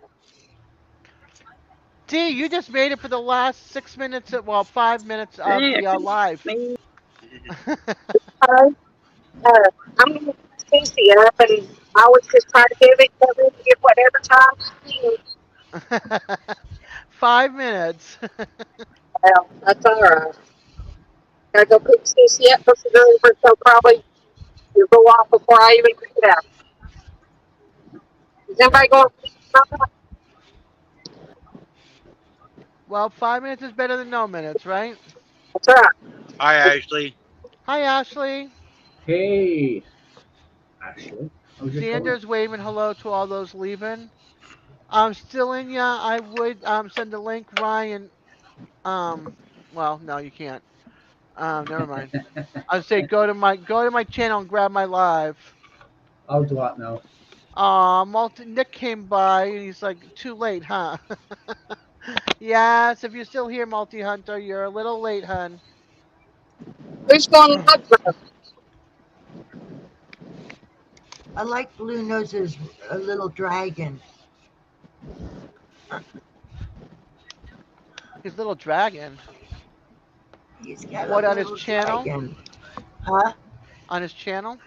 D, you just made it for the last 6 minutes, 5 minutes of There. the live. Me. Uh, I'm going to Stacy up, and I was just trying to give it to her to get whatever time she needs. 5 minutes. Well, that's all right. Gotta go pick Stacy up, put her over, so probably you'll go off before I even get out. Is anybody going? Well, 5 minutes is better than no minutes, right? That's right. Hi, Ashley. Hi, Ashley. Hey, Ashley, how's it going? Xander's waving hello to all those leaving. Still in ya. I would send a link, Ryan. Well, no, you can't. Never mind. I'd say go to my channel and grab my live. I'll do that now. Nick came by and he's like, too late, huh? Yes, if you're still here, Multi Hunter, you're a little late, hun. Who's going live now? I like Blue Nose's little dragon. His little dragon. He's got a What on his little channel? dragon. Huh? On his channel?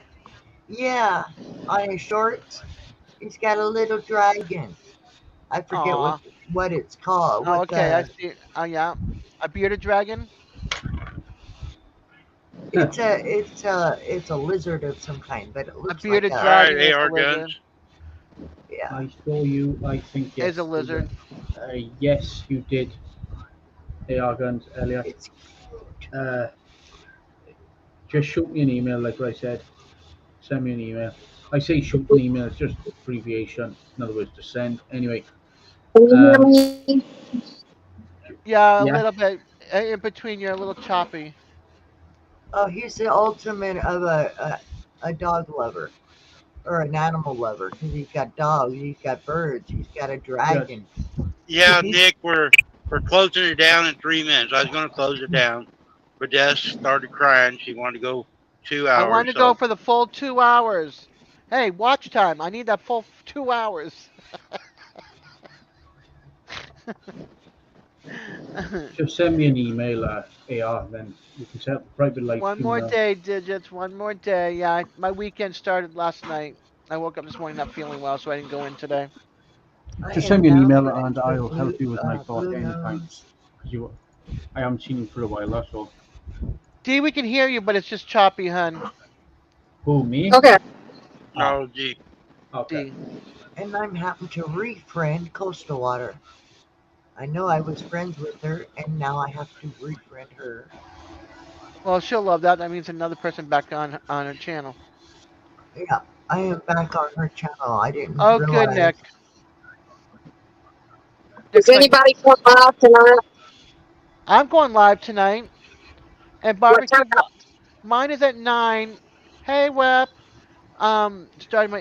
Yeah. On his shorts, he's got a little dragon. I forget Aw. what it's called. Oh, What okay, I the see. Oh, yeah. A bearded dragon? it's a lizard of some kind, but it A looks like bearded All a right, dragon is a AR lizard. guns. yeah. I saw you, I think, Is a yesterday. lizard. Yes, you did. Hey, Argans, Elliot. It's Uh, just shoot me an email, like I said. Send me an email. I say shoot an email, it's just abbreviation. In other words, to send. Anyway, Can you hear um, me? Yeah, a yeah, little bit. In between, you're a little choppy. he's the ultimate of a dog lover or an animal lover because he's got dogs, he's got birds, he's got a good. dragon. Yeah, He's Nick, we're closing it down in 3 minutes. I was going to close it down, but Des started crying. She wanted to go two I want hours. to go So for the full 2 hours. Hey, watch time. I need that full 2 hours. Just send me an email, AR, then we can set up a private live One stream more now. day, digits. One more day. Yeah, my weekend started last night. I woke up this morning not feeling well, so I didn't go in today. I Just am send me an now email and friends with I'll help you with my thought Blue anytime. Nose. Because I haven't seen you for a while, that's all. D, we can hear you, but it's just choppy, hun. Who, me? Okay. Ah, no, gee. okay. D. And I'm happen to refriend Coastal Water. I know I was friends with her, and now I have to refriend her. Well, she'll love that. That means another person back on her channel. Yeah, I am back on her channel. I didn't Oh, good, Nick. realize. Is Nick's like, anybody going live tonight? I'm going live tonight, and What time? barbecue. Mine is at 9. Hey, Web. Starting my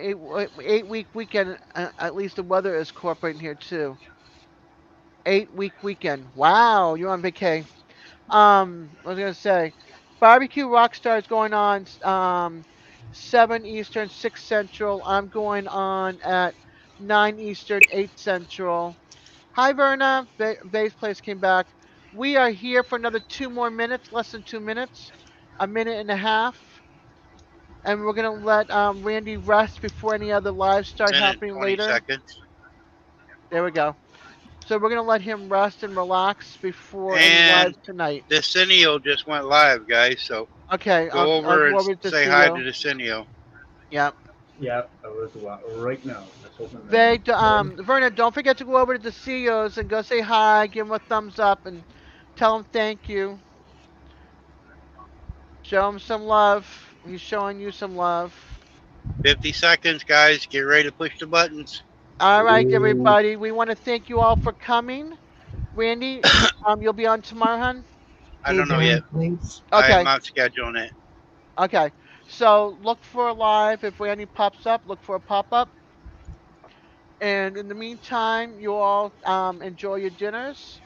8 week weekend. At least the weather is cooperating here too. 8 week weekend. Wow, you're on vacay. I was gonna say, barbecue rockstar is going on. 7 Eastern, 6 Central. I'm going on at 9 Eastern, 8 Central. Hi, Verna. Bay's Place came back. We are here for another 2 more minutes, less than 2 minutes, a minute and a half, and we're gonna let Randy rest before any other lives start Minute happening 20 later. seconds. There we go. So we're gonna let him rest and relax before any And lives tonight. Decennial just went live, guys. So Okay, go I'll over go and over to say see hi to you. Decennial. Yeah. Yeah, I will do that right now. Let's open the Verna, don't forget to go over to the CEOs and go say hi, give them a thumbs up, and tell them thank you. Show him some love. He's showing you some love. 50 seconds, guys. Get ready to push the buttons. All right, Ooh, everybody. We want to thank you all for coming. Randy, you'll be on tomorrow, hun? I hey don't know yet. Darren, please. I'm Okay. not scheduling it. Okay. So look for a live. If Randy pops up, look for a pop up. And in the meantime, you all enjoy your dinners.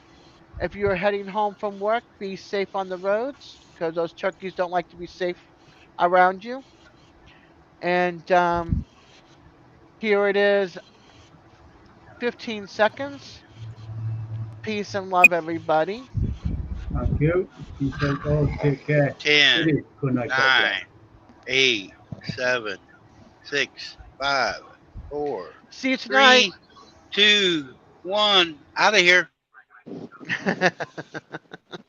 If you're heading home from work, be safe on the roads because those turkeys don't like to be safe around you. And here it is 15 seconds. Peace and love, everybody. Thank you. Peace out, all. Take care. 10, It is. Good night. God bless. 9, 8, 7, 6, 5, 4, See you tonight. 3, 2, 1. Out of here.